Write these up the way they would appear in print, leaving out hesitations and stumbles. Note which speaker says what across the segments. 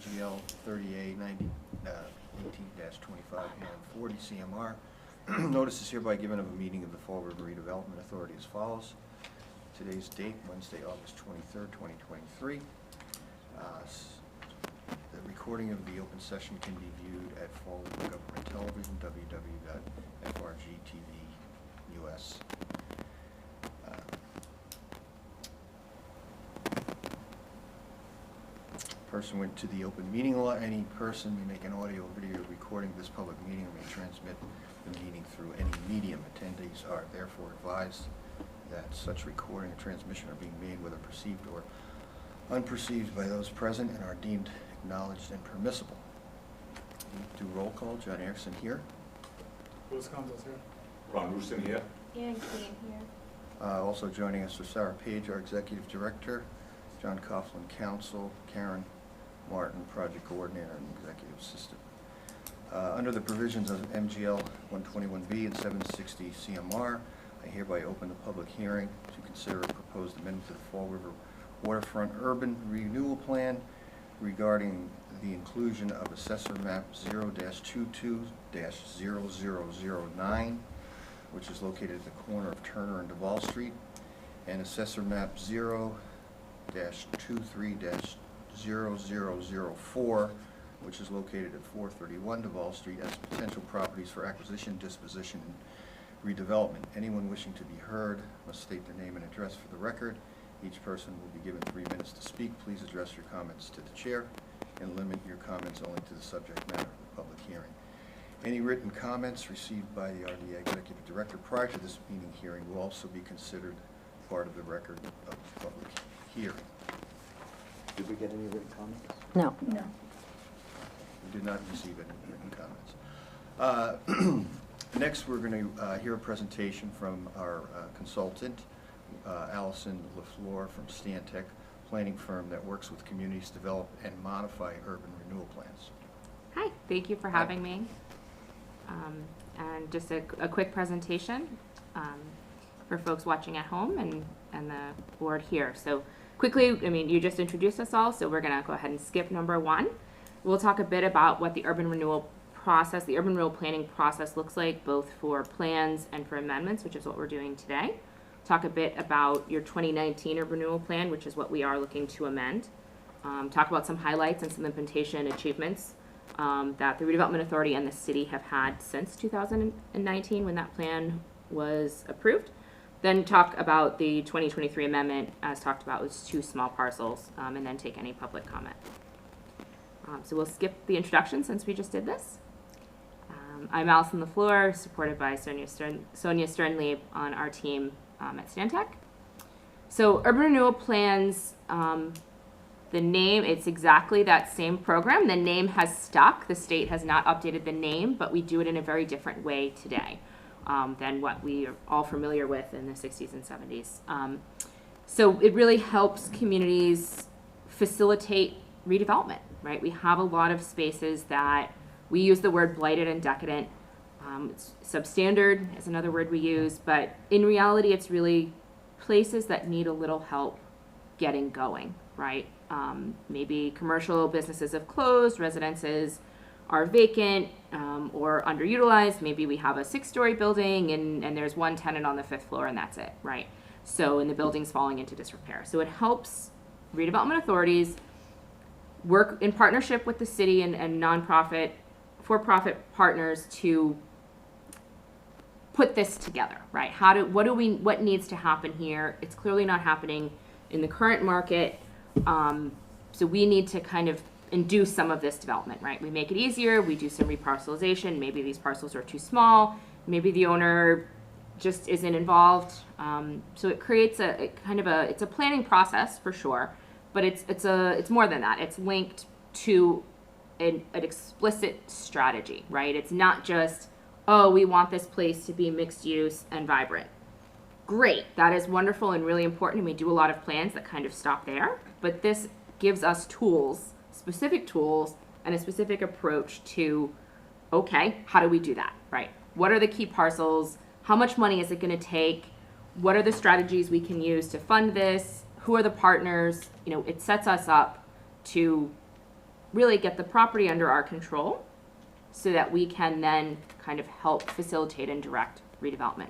Speaker 1: MGL 30A 18-25 and 40 CMR. Notice is hereby given of a meeting of the Fall River Redevelopment Authority as follows. Today's date, Wednesday, August 23rd, 2023. The recording of the open session can be viewed at Fall River Government Television, www.frgtv.us. Person went to the open meeting law. Any person may make an audio or video recording of this public meeting or may transmit the meeting through any medium. Attendees are therefore advised that such recording and transmission are being made whether perceived or unperceived by those present and are deemed acknowledged and permissible. Do roll call. John Erickson here.
Speaker 2: Louis Condos here.
Speaker 3: Ron Rooston here.
Speaker 4: Ann Keane here.
Speaker 1: Also joining us are Sarah Page, our Executive Director, John Coughlin, Counsel, Karen Martin, Project Coordinator and Executive Assistant. Under the provisions of MGL 121B and 760 CMR, I hereby open the public hearing to consider a proposed amendment to the Fall River Waterfront Urban Renewal Plan regarding the inclusion of Assessor Map 0-22-0009, which is located at the corner of Turner and Duval Street, and Assessor Map 0-23-0004, which is located at 431 Duval Street, as potential properties for acquisition, disposition, and redevelopment. Anyone wishing to be heard must state their name and address for the record. Each person will be given 3 minutes to speak. Please address your comments to the chair and limit your comments only to the subject matter of the public hearing. Any written comments received by the RDA Executive Director prior to this meeting hearing will also be considered part of the record of the public hearing.
Speaker 5: Did we get any written comments?
Speaker 4: No. No.
Speaker 1: We did not receive any written comments. Next, we're going to hear a presentation from our consultant, Allison LaFleur from Stantec, planning firm that works with communities to develop and modify urban renewal plans.
Speaker 6: Hi, thank you for having me. And just a quick presentation for folks watching at home and the board here. So quickly, I mean, you just introduced us all, so we're gonna go ahead and skip number 1. We'll talk a bit about what the urban renewal process, the urban renewal planning process looks like, both for plans and for amendments, which is what we're doing today. Talk a bit about your 2019 urban renewal plan, which is what we are looking to amend. Talk about some highlights and some implementation achievements that the Redevelopment Authority and the city have had since 2019 when that plan was approved. Then talk about the 2023 amendment, as talked about, with 2 small parcels, and then take any public comment. So we'll skip the introduction since we just did this. I'm Allison LaFleur, supported by Sonia Sternlieb on our team at Stantec. So urban renewal plans, the name, it's exactly that same program. The name has stuck. The state has not updated the name, but we do it in a very different way today than what we are all familiar with in the 60s and 70s. So it really helps communities facilitate redevelopment, right? We have a lot of spaces that we use the word blighted and decadent. It's substandard is another word we use, but in reality, it's really places that need a little help getting going, right? Maybe commercial businesses have closed, residences are vacant or underutilized. Maybe we have a 6-story building and there's one tenant on the 5th floor and that's it, right? So, and the building's falling into disrepair. So it helps redevelopment authorities work in partnership with the city and nonprofit, for-profit partners to put this together, right? What needs to happen here? It's clearly not happening in the current market. So we need to kind of induce some of this development, right? We make it easier, we do some reparcelization, maybe these parcels are too small, maybe the owner just isn't involved. So it creates it's a planning process for sure, but it's more than that. It's linked to an explicit strategy, right? It's not just, oh, we want this place to be mixed use and vibrant. Great, that is wonderful and really important, and we do a lot of plans that kind of stop there, but this gives us tools, specific tools, and a specific approach to, okay, how do we do that, right? What are the key parcels? How much money is it gonna take? What are the strategies we can use to fund this? Who are the partners? You know, it sets us up to really get the property under our control so that we can then kind of help facilitate and direct redevelopment.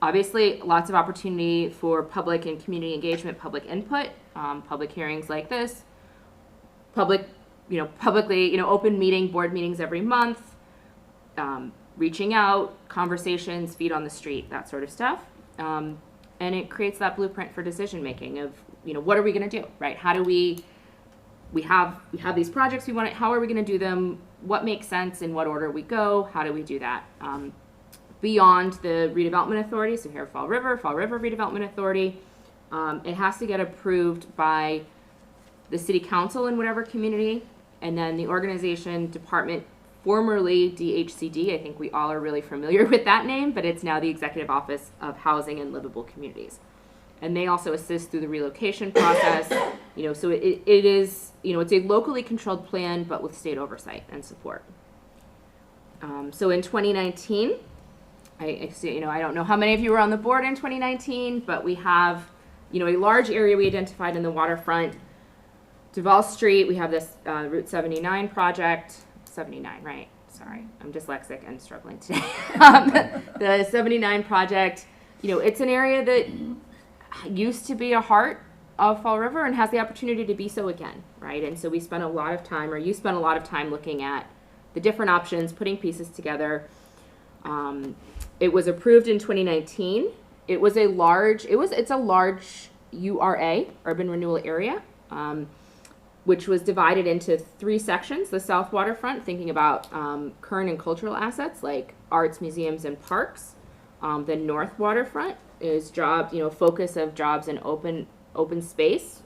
Speaker 6: Obviously, lots of opportunity for public and community engagement, public input, public hearings like this, publicly, open board meetings every month, reaching out, conversations, feet on the street, that sort of stuff. And it creates that blueprint for decision making of, what are we going to do, right? How do we have these projects we want, how are we going to do them? What makes sense, in what order we go? How do we do that? Beyond the Redevelopment Authority, so here Fall River Redevelopment Authority, it has to get approved by the city council in whatever community, and then the organization department, formerly DHCD, I think we all are really familiar with that name, but it's now the Executive Office of Housing and Livable Communities. And they also assist through the relocation process, so it is, it's a locally controlled plan, but with state oversight and support. So in 2019, I don't know how many of you were on the board in 2019, but we have, a large area we identified in the waterfront. Duval Street, we have this Route 79 project. 79, right? Sorry, I'm dyslexic and struggling today. The 79 project, it's an area that used to be a heart of Fall River and has the opportunity to be so again, right? And so we spent a lot of time, or you spent a lot of time, looking at the different options, putting pieces together. It was approved in 2019. It's a large URA, urban renewal area, which was divided into 3 sections. The South Waterfront, thinking about current and cultural assets like arts, museums, and parks. The North Waterfront is focus of jobs in open space.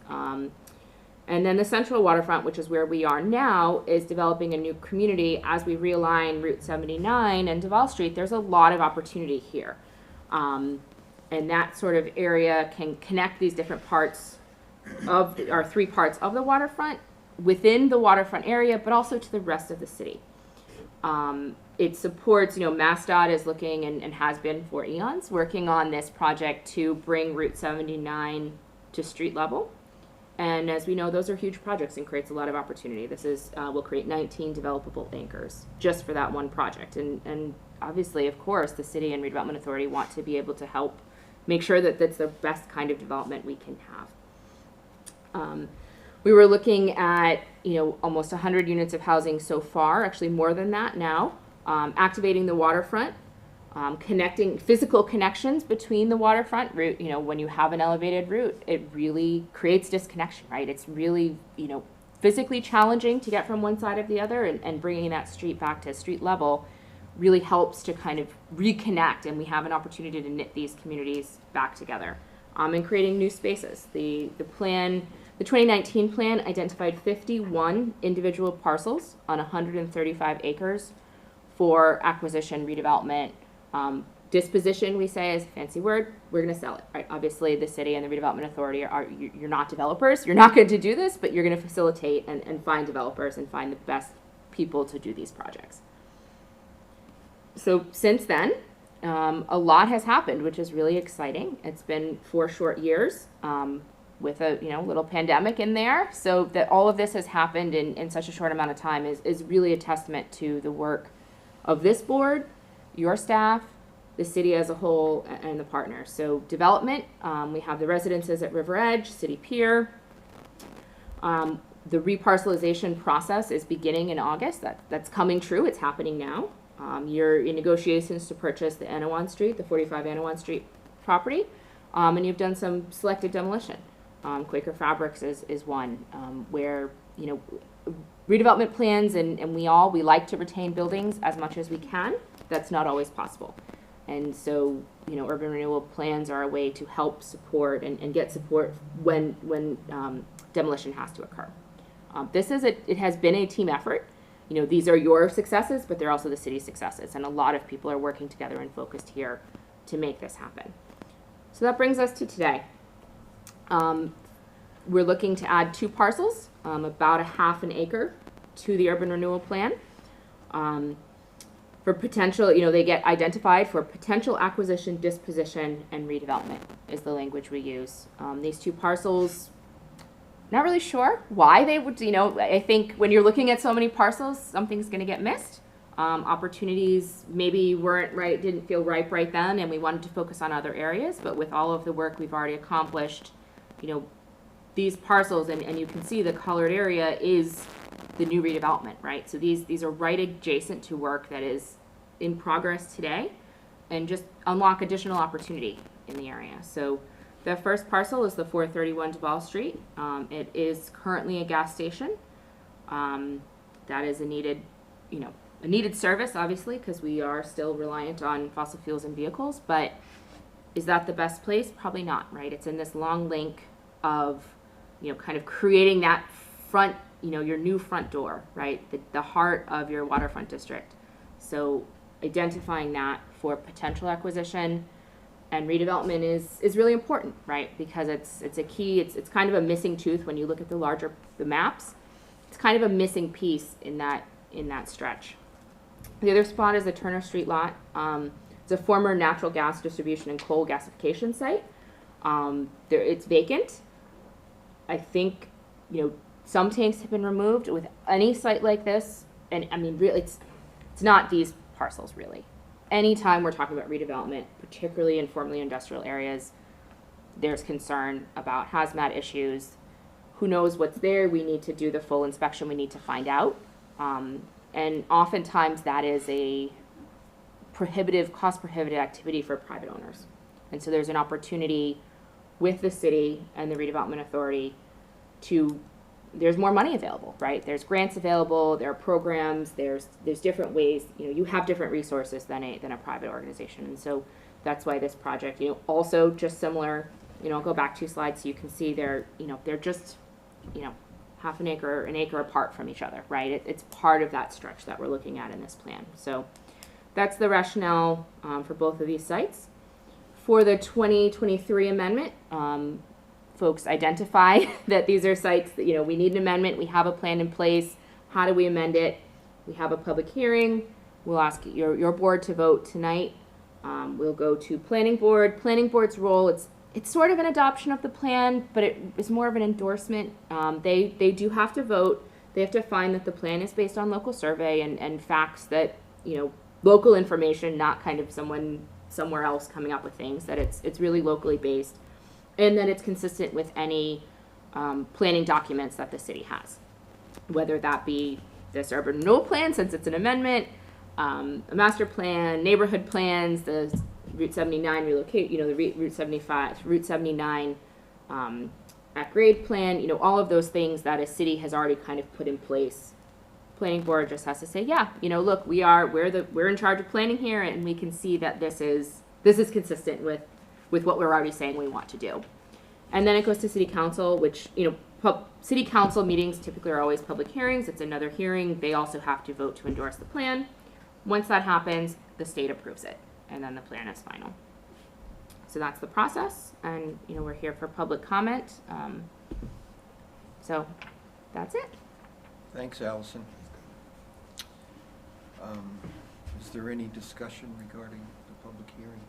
Speaker 6: And then the Central Waterfront, which is where we are now, is developing a new community as we realign Route 79 and Duval Street. There's a lot of opportunity here. And that sort of area can connect these different parts of our 3 parts of the waterfront within the waterfront area, but also to the rest of the city. It supports, MassDOT is looking and has been for eons working on this project to bring Route 79 to street level. And as we know, those are huge projects and creates a lot of opportunity. This will create 19 developable acres just for that one project. And obviously, of course, the city and Redevelopment Authority want to be able to help make sure that that's the best kind of development we can have. We were looking at, almost 100 units of housing so far, actually more than that now, activating the waterfront, connecting physical connections between the waterfront route. When you have an elevated route, it really creates disconnection, right? It's really, physically challenging to get from one side of the other, and bringing that street back to street level really helps to kind of reconnect, and we have an opportunity to knit these communities back together, and creating new spaces. The 2019 plan identified 51 individual parcels on 135 acres for acquisition, redevelopment, disposition. We say is a fancy word. We're going to sell it, right? Obviously, the city and the Redevelopment Authority you're not developers. You're not going to do this, but you're going to facilitate and find developers and find the best people to do these projects. So since then, a lot has happened, which is really exciting. It's been 4 short years. With a little pandemic in there, so that all of this has happened in such a short amount of time is really a testament to the work of this board, your staff, the city as a whole, and the partners. So development, we have the residences at River Edge, City Pier. The reparcelization process is beginning in August. That's coming true. It's happening now. You're in negotiations to purchase the Anawan Street, the 45 Anawan Street property, and you've done some selective demolition. Quaker Fabrics is one where, redevelopment plans and we like to retain buildings as much as we can. That's not always possible. And so, urban renewal plans are a way to help support and get support when demolition has to occur. It has been a team effort. These are your successes, but they're also the city's successes. And a lot of people are working together and focused here to make this happen. So that brings us to today. We're looking to add 2 parcels, about a half an acre, to the urban renewal plan. For potential, they get identified for potential acquisition, disposition, and redevelopment is the language we use. These 2 parcels, not really sure why they would, I think when you're looking at so many parcels, something's gonna get missed. Opportunities maybe weren't right, didn't feel ripe right then, and we wanted to focus on other areas, but with all of the work we've already accomplished, these parcels, and you can see the colored area is the new redevelopment, right? So these are right adjacent to work that is in progress today, and just unlock additional opportunity in the area. So the first parcel is the 431 Duval Street. It is currently a gas station. That is a needed service, obviously, because we are still reliant on fossil fuels and vehicles, but is that the best place? Probably not, right? It's in this long link of, kind of creating that front, your new front door, right? The heart of your waterfront district. So identifying that for potential acquisition and redevelopment is really important, right? Because it's a key, it's kind of a missing tooth when you look at the maps. It's kind of a missing piece in that stretch. The other spot is the Turner Street lot. It's a former natural gas distribution and coal gasification site. It's vacant. I think, some tanks have been removed with any site like this. And I mean, really, it's not these parcels, really. Anytime we're talking about redevelopment, particularly in formerly industrial areas, there's concern about hazmat issues. Who knows what's there? We need to do the full inspection. We need to find out. And oftentimes that is a cost prohibitive activity for private owners. And so there's an opportunity with the city and the Redevelopment Authority there's more money available, right? There's grants available, there are programs, there's different ways, you have different resources than a private organization. And so that's why this project, also just similar, I'll go back 2 slides so you can see they're just, half an acre apart from each other, right? It's part of that stretch that we're looking at in this plan. So that's the rationale for both of these sites. For the 2023 amendment, folks identify that these are sites that, we need an amendment, we have a plan in place. How do we amend it? We have a public hearing. We'll ask your board to vote tonight. We'll go to planning board. Planning board's role, it's sort of an adoption of the plan, but it is more of an endorsement. They do have to vote. They have to find that the plan is based on local survey and facts that, local information, not kind of someone somewhere else coming up with things, that it's really locally based. And then it's consistent with any planning documents that the city has, whether that be this urban renewal plan, since it's an amendment, a master plan, neighborhood plans, the Route 79 relocate, the Route 79 at grade plan, all of those things that a city has already kind of put in place. Planning board just has to say, yeah, look, we're in charge of planning here, and we can see that this is consistent with what we're already saying we want to do. And then it goes to city council, which, city council meetings typically are always public hearings. It's another hearing. They also have to vote to endorse the plan. Once that happens, the state approves it, and then the plan is final. So that's the process, and, we're here for public comment. So that's it.
Speaker 1: Thanks, Allison. Is there any discussion regarding the public hearing?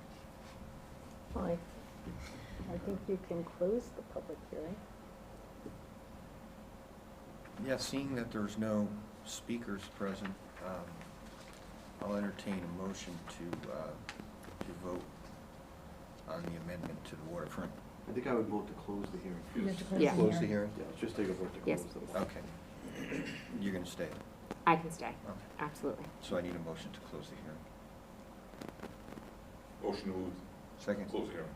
Speaker 3: Well, I think you can close the public hearing.
Speaker 1: Yeah, seeing that there's no speakers present, I'll entertain a motion to vote on the amendment to the waterfront.
Speaker 5: I think I would vote to close the hearing.
Speaker 3: You have to close
Speaker 6: Yeah.
Speaker 3: the
Speaker 1: Close the
Speaker 3: hearing.
Speaker 1: hearing?
Speaker 5: Yeah, let's just take a vote to
Speaker 6: Yes,
Speaker 5: close the.
Speaker 6: please.
Speaker 1: Okay. You're gonna stay?
Speaker 6: I can stay.
Speaker 1: Okay.
Speaker 6: Absolutely.
Speaker 1: So I need a motion to close the hearing.
Speaker 7: Motion to
Speaker 1: Second?
Speaker 7: close the hearing.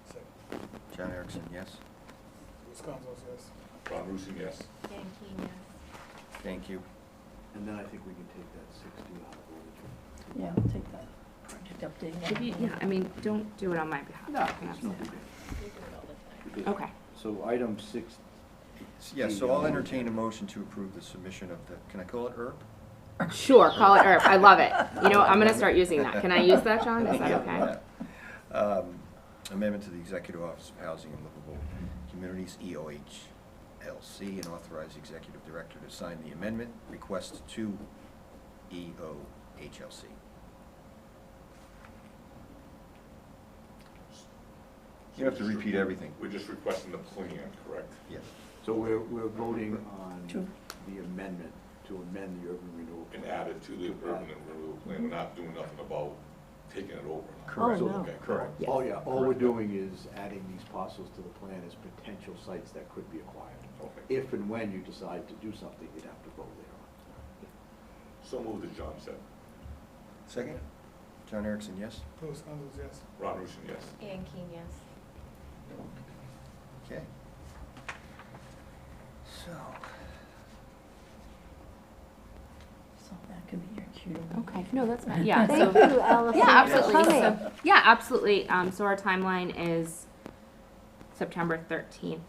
Speaker 2: Second.
Speaker 1: John Erickson, yes?
Speaker 2: Wisconsin, yes.
Speaker 7: Ron Rusin, yes.
Speaker 4: Yankee, yes.
Speaker 1: Thank you.
Speaker 5: And then I think we can take that 60 out of order.
Speaker 3: Yeah, I'll take that project update.
Speaker 6: Don't do it on my behalf.
Speaker 5: No, it's no big deal.
Speaker 6: Okay.
Speaker 5: So item 6.
Speaker 1: Yeah, so I'll entertain a motion to approve the submission of the, can I call it ERB?
Speaker 6: Sure, call it ERP. I love it. I'm going to start using that. Can I use that, John? Is that okay?
Speaker 1: Yeah. Amendment to the Executive Office of Housing and Livable Communities, EOHLC, and authorize the Executive Director to sign the amendment request to EOHLC. You have to repeat everything.
Speaker 7: We're just requesting the plan, correct?
Speaker 1: Yes.
Speaker 5: So we're voting on
Speaker 7: To-
Speaker 5: the amendment to amend the urban renewal.
Speaker 8: And
Speaker 5: plan.
Speaker 8: add it to the urban renewal plan, we're not doing nothing about taking it over.
Speaker 1: Correct.
Speaker 3: Oh, no.
Speaker 8: Okay,
Speaker 1: Correct.
Speaker 3: Yes.
Speaker 5: Oh, yeah, all we're doing is adding these parcels to the plan as potential sites that could be acquired.
Speaker 8: Okay.
Speaker 5: If and when you decide to do something, you'd have to vote later
Speaker 8: So moved, as John said.
Speaker 1: Second? John Erickson, yes?
Speaker 2: Louis Gonzalez, yes.
Speaker 8: Ron Rusin, yes.
Speaker 4: Ann Keane, yes.
Speaker 1: Okay. So,
Speaker 7: So that could be your cue.
Speaker 6: Okay, no, that's fine, yeah,
Speaker 3: Thank
Speaker 6: so,
Speaker 3: you, Allison.
Speaker 6: yeah,
Speaker 3: for
Speaker 6: absolutely,
Speaker 3: coming.
Speaker 6: so, yeah, absolutely, so our timeline is September 13th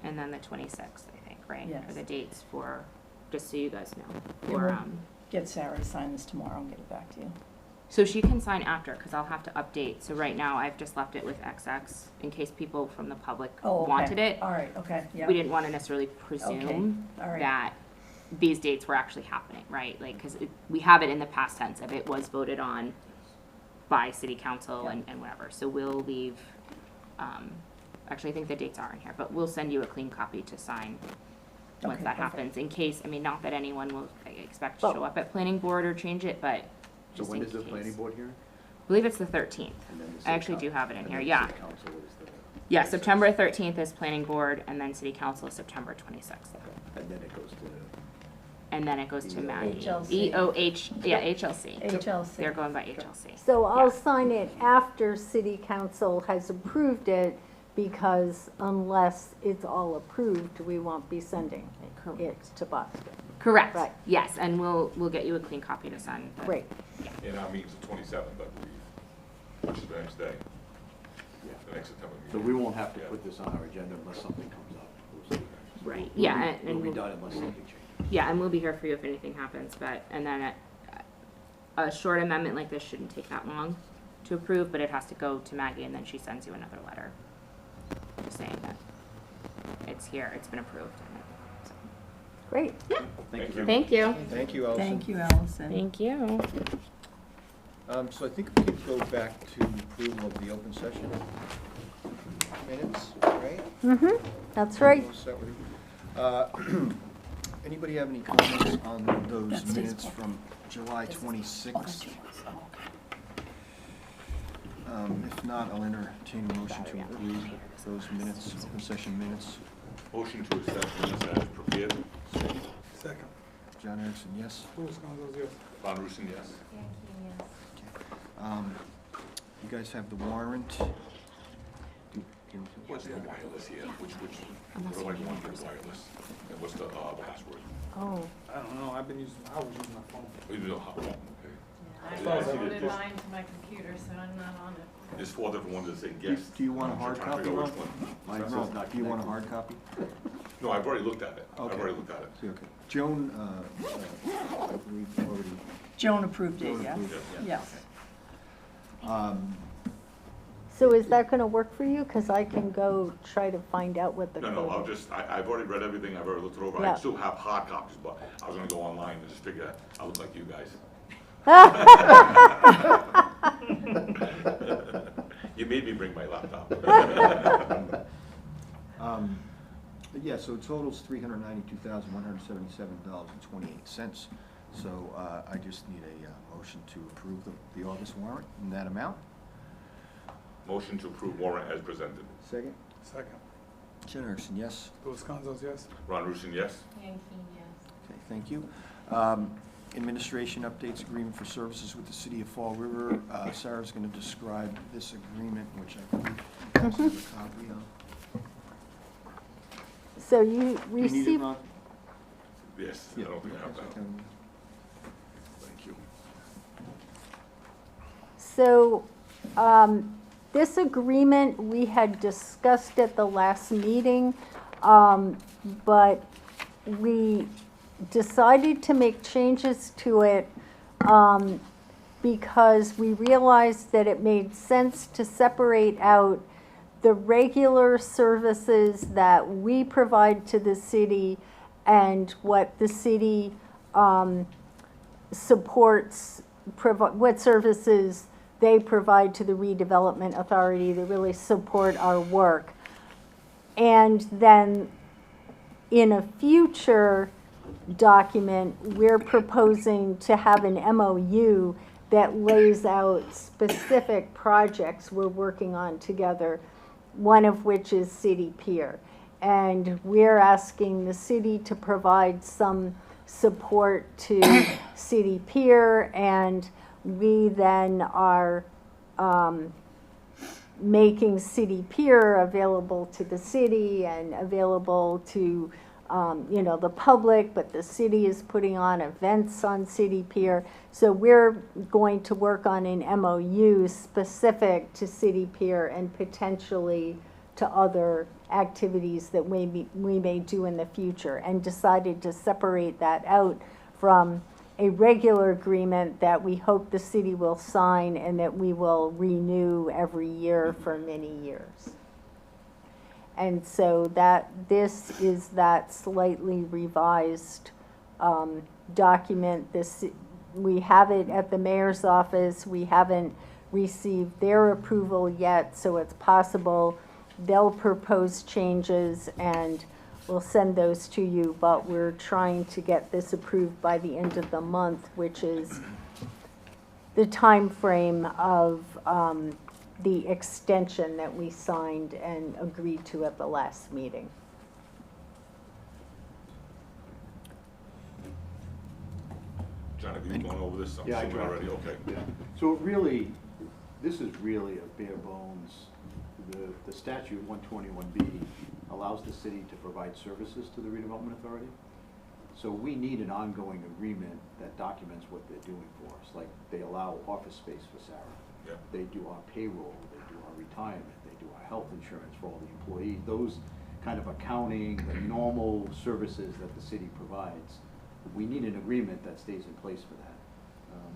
Speaker 6: and then the 26th, I think, right?
Speaker 7: Yes.
Speaker 6: Are the dates for, just so you guys know,
Speaker 7: And
Speaker 6: for,
Speaker 7: we'll Get Sarah to sign this tomorrow and get it back to you.
Speaker 6: so she can sign after, cause I'll have to update, so right now I've just left it with XX in case people from the public
Speaker 7: Oh, okay.
Speaker 6: wanted it.
Speaker 7: All right, okay, yeah.
Speaker 6: We didn't wanna necessarily presume
Speaker 7: all right.
Speaker 6: that these dates were actually happening, right? Like, cause we have it in the past tense of it was voted on by city council
Speaker 7: Yeah.
Speaker 6: and whatever, so we'll leave, actually, I think the dates are in here, but we'll send you a clean copy to sign once
Speaker 7: Okay,
Speaker 6: that
Speaker 7: perfect.
Speaker 6: happens, in case, I mean, not that anyone will expect to
Speaker 3: But-
Speaker 6: show up at planning board or change it, but
Speaker 5: on. So
Speaker 6: just
Speaker 5: when
Speaker 6: in
Speaker 5: is the
Speaker 6: case.
Speaker 5: planning board hearing?
Speaker 6: I believe it's the 13th.
Speaker 5: And then the
Speaker 6: I
Speaker 5: city
Speaker 6: actually do
Speaker 5: coun-
Speaker 6: have it in
Speaker 5: and
Speaker 6: here,
Speaker 5: then the
Speaker 6: yeah.
Speaker 5: city council is the-
Speaker 6: Yeah, September 13th is planning board, and then city council is September 26th.
Speaker 5: And then it goes to
Speaker 6: And then it goes to Maggie.
Speaker 7: HLC.
Speaker 6: EOH, yeah, HLC.
Speaker 7: HLC.
Speaker 6: They're going by HLC.
Speaker 3: So I'll
Speaker 6: Yeah.
Speaker 3: sign it after city council has approved it, because unless it's all approved, we won't be sending it to Boston.
Speaker 6: Correct,
Speaker 3: Right.
Speaker 6: yes, and we'll get you a clean copy to sign. but-
Speaker 3: Great.
Speaker 8: And our meeting's the 27th, I believe, which is the next day,
Speaker 5: Yeah.
Speaker 8: the next September
Speaker 5: So
Speaker 8: meeting.
Speaker 5: we won't have to
Speaker 8: Yeah.
Speaker 5: put this on our agenda unless something comes up. We'll see.
Speaker 6: Right,
Speaker 5: We'll
Speaker 6: yeah,
Speaker 5: be-
Speaker 6: and
Speaker 5: We'll be
Speaker 6: we'll-
Speaker 5: done unless something changes.
Speaker 6: Yeah, and we'll be here for you if anything happens, but, and then a short amendment like this shouldn't take that long to approve, but it has to go to Maggie, and then she sends you another letter, just saying that it's here, it's been approved. So,
Speaker 3: Great.
Speaker 8: Thank you.
Speaker 6: Thank you.
Speaker 1: thank you, Allison.
Speaker 7: Thank you, Allison.
Speaker 6: Thank you.
Speaker 1: So I think we could go back to approval of the open session minutes, right?
Speaker 3: Mm-hmm, that's right.
Speaker 1: We'll start with you. Anybody have any comments on those
Speaker 7: That stays
Speaker 1: minutes
Speaker 7: put.
Speaker 1: from July
Speaker 7: Oh,
Speaker 1: 26th?
Speaker 7: that's yours. Oh, okay.
Speaker 1: If not, I'll entertain a motion to approve those minutes, open session minutes.
Speaker 8: Motion to accept minutes as prepared.
Speaker 2: Second.
Speaker 1: John Erickson, yes?
Speaker 2: Louis Gonzalez, yes.
Speaker 8: Ron Rusin, yes.
Speaker 4: Ann Keane, yes.
Speaker 1: You guys have the warrant.
Speaker 8: What's the wireless here? Which, what do I want for wireless? And what's the password?
Speaker 3: Oh,
Speaker 2: I don't know, I was using my phone.
Speaker 8: Oh, you know how, okay.
Speaker 4: I
Speaker 8: Yeah, I see
Speaker 4: downloaded
Speaker 8: this.
Speaker 4: mine to my computer, so I'm not on it.
Speaker 8: There's 4 different ones that say
Speaker 1: Do you-
Speaker 8: guest.
Speaker 1: do you want a
Speaker 8: I'm
Speaker 1: hard
Speaker 8: trying to
Speaker 1: copy,
Speaker 8: figure out
Speaker 1: Ron?
Speaker 8: which one.
Speaker 5: Mine
Speaker 1: No,
Speaker 5: says not
Speaker 1: do you want a
Speaker 5: connected.
Speaker 1: hard copy?
Speaker 8: No, I've already looked at it. I've
Speaker 1: Okay.
Speaker 8: already looked at it.
Speaker 1: See, okay. Joan, I believe already.
Speaker 7: Joan approved it,
Speaker 1: Joan
Speaker 7: yeah?
Speaker 1: approved it,
Speaker 7: Yes.
Speaker 3: so is that gonna work for you? Because I can go try to find out what the
Speaker 8: No, no, I'll
Speaker 3: code is.
Speaker 8: just, I've already read everything, I've already looked it over.
Speaker 3: Yeah.
Speaker 8: I still have hard copies, but I was gonna go online and just figure I look like you guys. You made me bring my laptop.
Speaker 1: Yeah, so it totals $392,177.28. So I just need a motion to approve the August warrant in that amount.
Speaker 8: Motion to approve warrant as presented.
Speaker 1: Second.
Speaker 2: Second.
Speaker 1: Jen Erickson, yes?
Speaker 2: Louis Gonzalez, yes.
Speaker 8: Ron Rusin, yes.
Speaker 4: Ann Keane, yes.
Speaker 1: Okay, thank you. Administration updates agreement for services with the city of Fall River. Sarah's going to describe this agreement, which I believe you guys have a copy of.
Speaker 3: So you
Speaker 1: Do you need it,
Speaker 3: received,
Speaker 1: Ron?
Speaker 8: Yes, I
Speaker 1: Yeah.
Speaker 8: don't think I have that.
Speaker 1: Okay.
Speaker 8: Thank you.
Speaker 3: so, this agreement we had discussed at the last meeting, but we decided to make changes to it, because we realized that it made sense to separate out the regular services that we provide to the city and what the city supports, what services they provide to the Redevelopment Authority to really support our work. And then in a future document, we're proposing to have an MOU that lays out specific projects we're working on together, one of which is City Pier. And we're asking the city to provide some support to City Pier, and we then are making City Pier available to the city and available to the public, but the city is putting on events on City Pier. So we're going to work on an MOU specific to City Pier and potentially to other activities that we may do in the future, and decided to separate that out from a regular agreement that we hope the city will sign and that we will renew every year for many years. And so this is that slightly revised document. We have it at the mayor's office. We haven't received their approval yet, so it's possible they'll propose changes and we'll send those to you, but we're trying to get this approved by the end of the month, which is the time frame of the extension that we signed and agreed to at the last meeting.
Speaker 8: John, have you gone over this? I'm
Speaker 5: Yeah, I
Speaker 8: assuming
Speaker 5: drafted
Speaker 8: already, okay.
Speaker 5: Yeah, so it really, this is really a bare bones, the statute 121B allows the city to provide services to the Redevelopment Authority. So we need an ongoing agreement that documents what they're doing for us, like they allow office space for Sarah.
Speaker 8: Yeah.
Speaker 5: They do our payroll, they do our retirement, they do our health insurance for all the employees, those kind of accounting, the normal services that the city provides. We need an agreement that stays in place for that.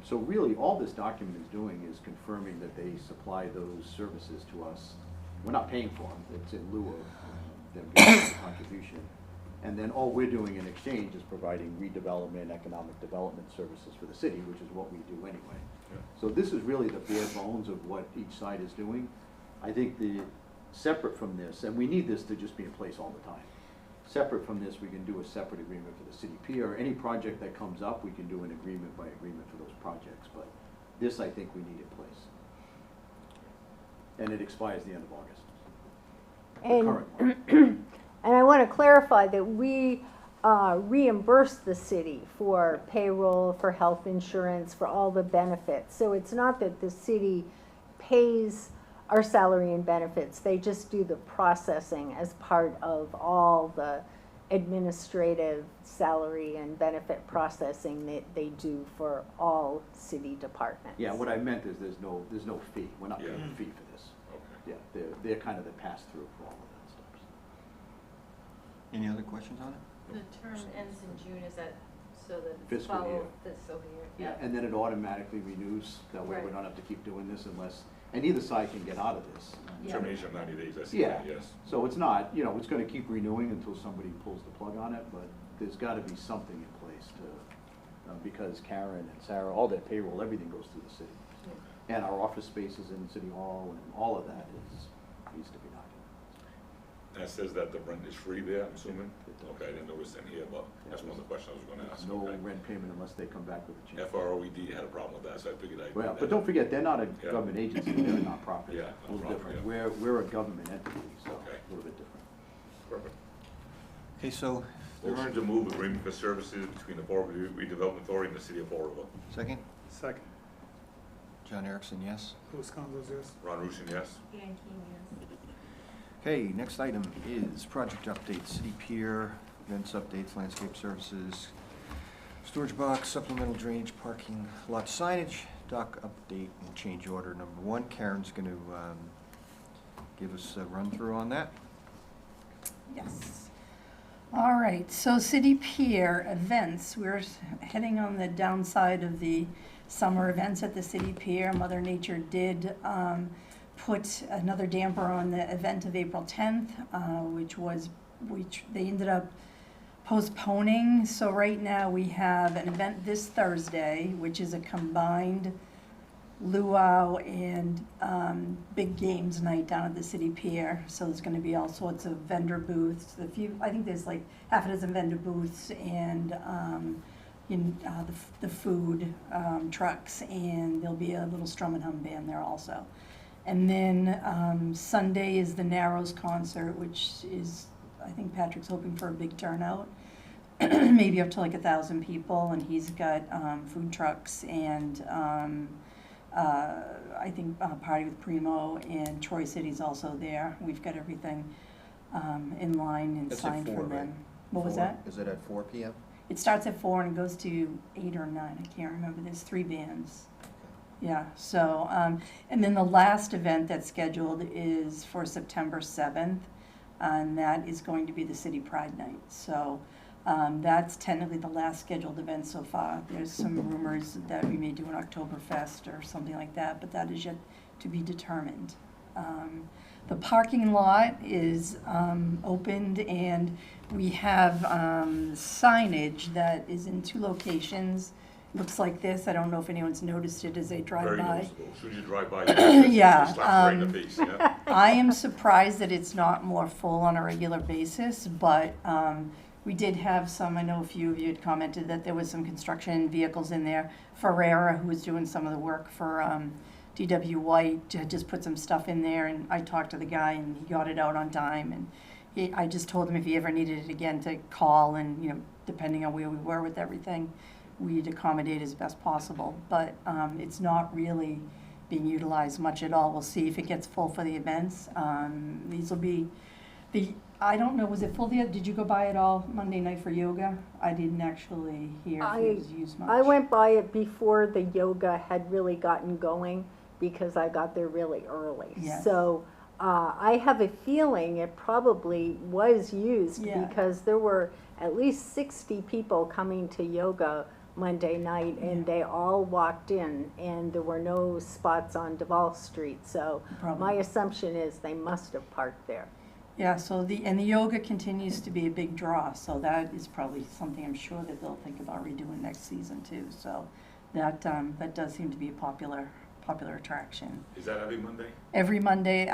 Speaker 5: So really, all this document is doing is confirming that they supply those services to us. We're not paying for them, it's in lieu of them giving us a contribution. And then all we're doing in exchange is providing redevelopment, economic development services for the city, which is what we do anyway.
Speaker 8: Yeah.
Speaker 5: So this is really the bare bones of what each side is doing. I think separate from this, and we need this to just be in place all the time. Separate from this, we can do a separate agreement for the city pier. Any project that comes up, we can do an agreement by agreement for those projects. But this, I think, we need in place. And it expires the end of August. The current one.
Speaker 3: And I want to clarify that we reimburse the city for payroll, for health insurance, for all the benefits. So it's not that the city pays our salary and benefits. They just do the processing as part of all the administrative salary and benefit processing that they do for all city departments.
Speaker 5: Yeah, what I meant is there's no fee. We're not paying
Speaker 8: Yeah.
Speaker 5: a fee for this.
Speaker 8: Okay.
Speaker 5: Yeah, they're kind of the pass-through for all of that stuff.
Speaker 1: Any other questions on it?
Speaker 4: The term ends in June, is that so that
Speaker 5: Fiscal
Speaker 4: follow
Speaker 5: year.
Speaker 4: fiscal year?
Speaker 5: Yeah, and then it automatically renews. That way we
Speaker 4: Right.
Speaker 5: don't have to keep doing this unless, and either side can get out of this.
Speaker 4: Yeah.
Speaker 8: Termination of 90 days, I see
Speaker 5: Yeah.
Speaker 8: that, yes.
Speaker 5: So it's not, it's gonna keep renewing until somebody pulls the plug on it, but there's gotta be something in place to, because Karen and Sarah, all their payroll, everything goes through the city. And our office spaces in City Hall and all of that needs to be documented.
Speaker 8: And it says that the rent is free there, I'm assuming? Okay, I didn't notice in here, but that's one of the questions I was gonna ask.
Speaker 5: No
Speaker 8: Okay.
Speaker 5: rent payment unless they come back with a change.
Speaker 8: FROED had a problem with that, so I figured I'd.
Speaker 5: Well, but don't forget, they're not a
Speaker 8: Yeah.
Speaker 5: government agency, they're a nonprofit.
Speaker 8: Yeah,
Speaker 5: A little
Speaker 8: nonprofit,
Speaker 5: different.
Speaker 8: yeah.
Speaker 5: We're a government entity, so
Speaker 8: Okay.
Speaker 5: a little bit different.
Speaker 8: Perfect.
Speaker 1: Okay, so,
Speaker 8: Motion to move agreement for services between the Fall River Redevelopment Authority and the City of Fall River.
Speaker 1: second?
Speaker 2: Second.
Speaker 1: John Erickson, yes.
Speaker 2: Louis Condos, yes.
Speaker 8: Ron Rusin, yes?
Speaker 4: Dan King, yes.
Speaker 1: Okay, next item is project updates, City Pier, events updates, landscape services, storage box, supplemental drainage, parking lot signage, dock update, and change order number 1. Karen's going to give us a run-through on that.
Speaker 7: Yes. All right, so City Pier events, we're heading on the downside of the summer events at the City Pier. Mother Nature did put another damper on the event of April 10th, which they ended up postponing. So right now we have an event this Thursday, which is a combined luau and big games night down at the city pier. So there's going to be all sorts of vendor booths. I think there's like half a dozen vendor booths and the food trucks, and there'll be a little strum and hum band there also. And then Sunday is the Narrows concert, which is, I think Patrick's hoping for a big turnout, maybe up to like 1,000 people, and he's got food trucks and I think Party with Primo, and Troy City's also there. We've got everything in line and
Speaker 1: That's at
Speaker 7: signed
Speaker 1: 4,
Speaker 7: from
Speaker 1: right?
Speaker 7: them. What was
Speaker 1: 4?
Speaker 7: that?
Speaker 1: Is it at 4 p.m.?
Speaker 7: It starts at 4 and it goes to 8 or 9, I can't remember, there's 3 bands. Yeah, so, and then the last event that's scheduled is for September 7th, and that is going to be the City Pride Night. So that's technically the last scheduled event so far. There's some rumors that we may do an Oktoberfest or something like that, but that is yet to be determined. The parking lot is opened, and we have signage that is in 2 locations. Looks like this. I don't know if anyone's noticed it as they drive
Speaker 8: Very
Speaker 7: by.
Speaker 8: noticeable. As soon as you drive by,
Speaker 7: Yeah,
Speaker 8: you slap right in the face, yeah.
Speaker 7: I am surprised that it's not more full on a regular basis, but we did have some, I know a few of you had commented that there was some construction vehicles in there. Ferrera, who was doing some of the work for DW White, had just put some stuff in there, and I talked to the guy, and he got it out on time, and I just told him if he ever needed it again to call, and depending on where we were with everything, we'd accommodate as best possible. But it's not really being utilized much at all. We'll see if it gets full for the events. These will be I don't know, was it full did you go by it all Monday night for yoga? I didn't actually hear if it was used much.
Speaker 3: I went by it before the yoga had really gotten going because I got there really early.
Speaker 7: Yes.
Speaker 3: So I have a feeling it probably was used
Speaker 7: Yeah.
Speaker 3: because there were at least 60 people coming to yoga Monday night, and they all walked in, and there were no spots on Duval Street. So
Speaker 7: Probably.
Speaker 3: my assumption is they must have parked there.
Speaker 7: Yeah, so the yoga continues to be a big draw, so that is probably something I'm sure that they'll think about redoing next season too. So that does seem to be a popular attraction.
Speaker 8: Is that every Monday?
Speaker 7: Every Monday,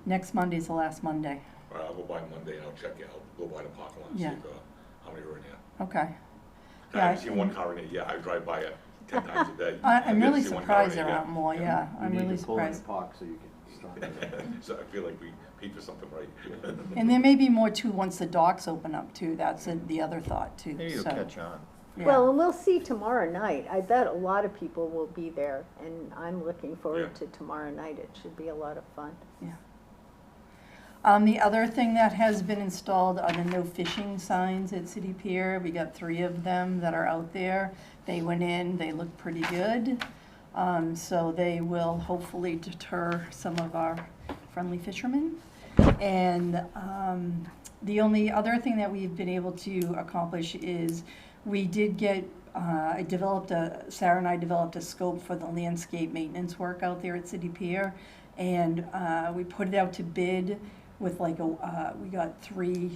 Speaker 7: next Monday is the last Monday.
Speaker 8: All right, I'll go by Monday and I'll check it. I'll go by the parking lot and see
Speaker 7: Yeah.
Speaker 8: if, how many are in there.
Speaker 7: Okay.
Speaker 8: I haven't seen one car in there yet. I drive by it 10 times a day.
Speaker 7: I'm
Speaker 8: I've never
Speaker 7: really
Speaker 8: seen one
Speaker 7: surprised
Speaker 8: car in
Speaker 7: there aren't more, yeah,
Speaker 5: You
Speaker 7: I'm
Speaker 5: need
Speaker 7: really
Speaker 5: to pull in the
Speaker 7: surprised.
Speaker 5: park so you can start it.
Speaker 8: So I feel like we paid for something right.
Speaker 7: And there may be more too once the docks open up too, that's the other thought too,
Speaker 1: Maybe you'll
Speaker 7: so,
Speaker 1: catch on.
Speaker 7: yeah.
Speaker 3: Well, and we'll see tomorrow night. I bet a lot of people will be there, and I'm looking forward
Speaker 8: Yeah.
Speaker 3: to tomorrow night. It should be a lot of fun.
Speaker 7: The other thing that has been installed are the no fishing signs at City Pier. We got 3 of them that are out there. They went in, they look pretty good. So they will hopefully deter some of our friendly fishermen. And the only other thing that we've been able to accomplish is we did get, Sarah and I developed a scope for the landscape maintenance work out there at City Pier. And we put it out to bid with like we got 3,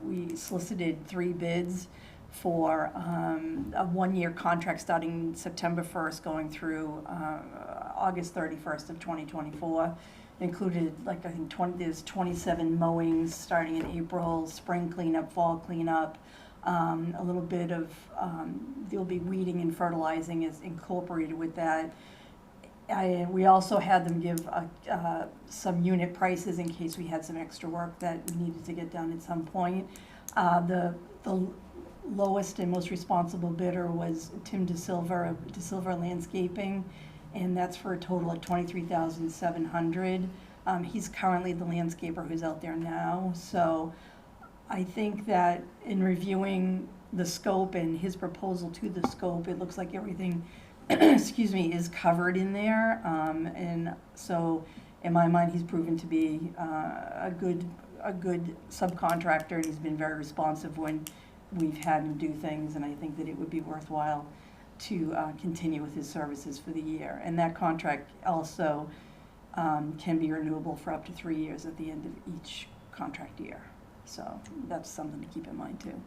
Speaker 7: we solicited 3 bids for a 1-year contract starting September 1st going through August 31st of 2024. Included, like, I think there's 27 mowings starting in April, spring cleanup, fall cleanup, a little bit of, there'll be weeding and fertilizing is incorporated with that. We also had them give some unit prices in case we had some extra work that we needed to get done at some point. The lowest and most responsible bidder was Tim DeSilva of DeSilva Landscaping, and that's for a total of $23,700. He's currently the landscaper who's out there now, so I think that in reviewing the scope and his proposal to the scope, it looks like everything excuse me, is covered in there, and so in my mind, he's proven to be a good subcontractor, and he's been very responsive when we've had him do things, and I think that it would be worthwhile to continue with his services for the year. And that contract also can be renewable for up to 3 years at the end of each contract year. So that's something to keep in mind too.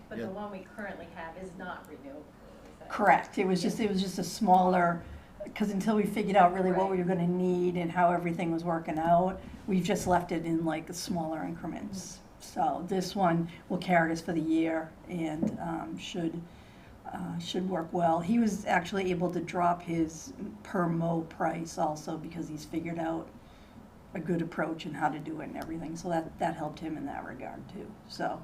Speaker 4: But
Speaker 1: Yeah.
Speaker 4: the one we currently have is not renewable. Is that-
Speaker 7: Correct. It was just a smaller because until we figured out really what we
Speaker 4: Right.
Speaker 7: were gonna need and how everything was working out, we've just left it in like smaller increments. So this one will carry us for the year and should work well. He was actually able to drop his per mow price also because he's figured out a good approach and how to do it and everything. So that helped him in that regard too. So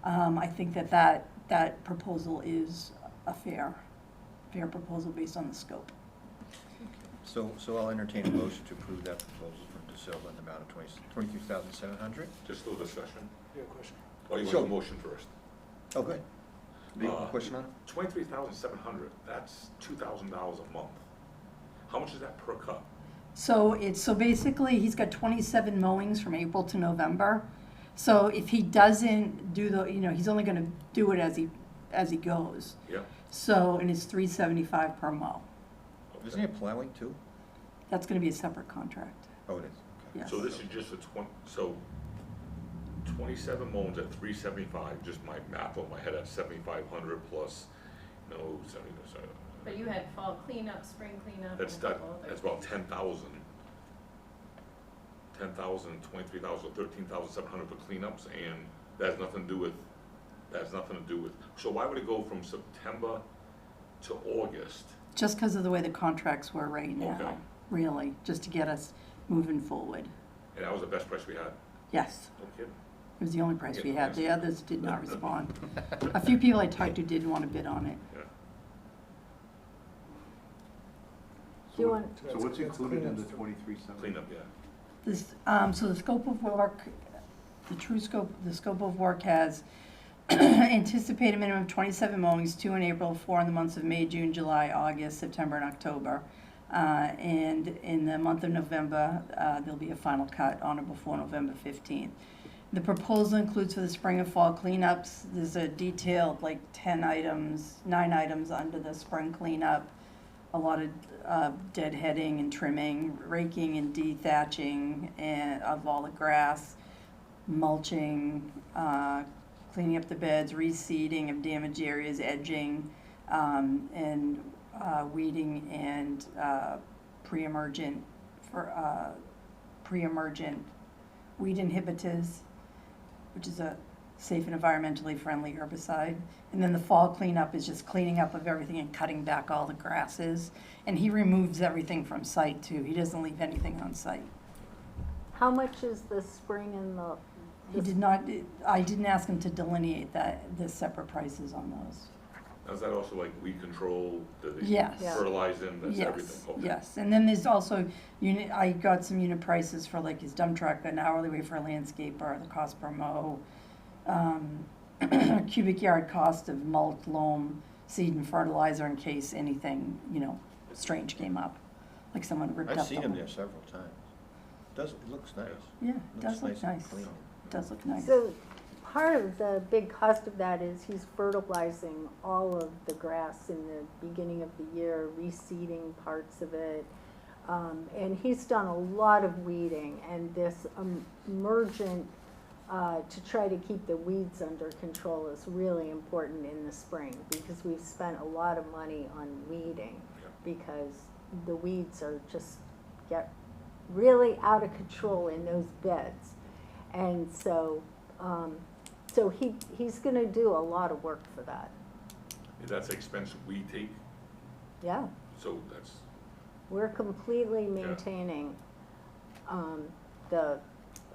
Speaker 7: I think that proposal is a fair proposal based on the scope.
Speaker 1: So I'll entertain a motion to approve that proposal from DeSilva in the amount of 23,700.
Speaker 8: Just a little discussion.
Speaker 2: You have a question?
Speaker 8: Oh, you
Speaker 1: Sure.
Speaker 8: want a motion first?
Speaker 1: Oh, good. Any question on it?
Speaker 8: 23,700, that's $2,000 a month. How much is that per cut?
Speaker 7: So basically, he's got 27 mowings from April to November. So if he doesn't do he's only gonna do it as he goes.
Speaker 8: Yeah.
Speaker 7: So, and it's $375 per mow.
Speaker 8: Okay.
Speaker 1: Isn't it plowing too?
Speaker 7: That's gonna be a separate contract,
Speaker 1: Oh, it is. Okay.
Speaker 7: yes.
Speaker 8: So this is just so 27 mowings at $375, just my math on my head at 7,500 plus, 70%.
Speaker 4: But you had fall cleanup, spring cleanup.
Speaker 8: That's
Speaker 4: and a couple
Speaker 8: that's
Speaker 4: other
Speaker 8: about 10,000. 10,000, 23,000, 13,700 for cleanups, and that has nothing to do with, so why would it go from September to August?
Speaker 7: Just because of the way the contracts were right
Speaker 8: Okay.
Speaker 7: now, really, just to get us moving forward.
Speaker 8: And that was the best price we had?
Speaker 7: Yes,
Speaker 8: No kidding.
Speaker 7: it was the only price we
Speaker 8: Yeah.
Speaker 7: had. The others did not respond. A few people I talked to didn't want to bid on it.
Speaker 8: Yeah.
Speaker 3: Do you want,
Speaker 5: So what's
Speaker 2: That's
Speaker 5: included in the
Speaker 2: cleanups too.
Speaker 5: 23,700?
Speaker 8: Cleanup, yeah.
Speaker 7: This, so the scope of work, the scope of work has anticipated minimum of 27 mowings, 2 in April, 4 in the months of May, June, July, August, September, and October. And in the month of November, there'll be a final cut on or before November 15th. The proposal includes for the spring and fall cleanups, there's a detailed, like 9 items under the spring cleanup. A lot of deadheading and trimming, raking and dethatching and of all the grass, mulching, cleaning up the beds, reseeding of damaged areas, edging, and weeding and pre-emergent weed inhibitors, which is a safe and environmentally friendly herbicide. And then the fall cleanup is just cleaning up of everything and cutting back all the grasses. And he removes everything from site too. He doesn't leave anything on site.
Speaker 3: how much is the spring and the?
Speaker 7: He did not, I didn't ask him to delineate the separate prices on those.
Speaker 8: Now, is that also like weed control, do they
Speaker 7: Yes.
Speaker 3: Yeah.
Speaker 8: fertilize them, that's
Speaker 7: Yes,
Speaker 8: everything? Okay.
Speaker 7: yes. And then there's also I got some unit prices for like his dump truck, an hourly rate for a landscaper, the cost per mow, cubic yard cost of mulch, loam, seed and fertilizer in case anything, strange came up, like someone ripped up the.
Speaker 1: I've seen him there several times. It looks nice.
Speaker 7: Yeah, it does look
Speaker 1: and
Speaker 7: nice.
Speaker 1: clean.
Speaker 7: Does look nice.
Speaker 3: So part of the big cost of that is he's fertilizing all of the grass in the beginning of the year, reseeding parts of it. And he's done a lot of weeding, and this emergent, to try to keep the weeds under control is really important in the spring, because we've spent a lot of money on weeding, because the weeds are just get really out of control in those beds. And so, he's gonna do a lot of work for that.
Speaker 8: That's the expense we take,
Speaker 3: Yeah,
Speaker 8: so that's,
Speaker 3: we're completely maintaining,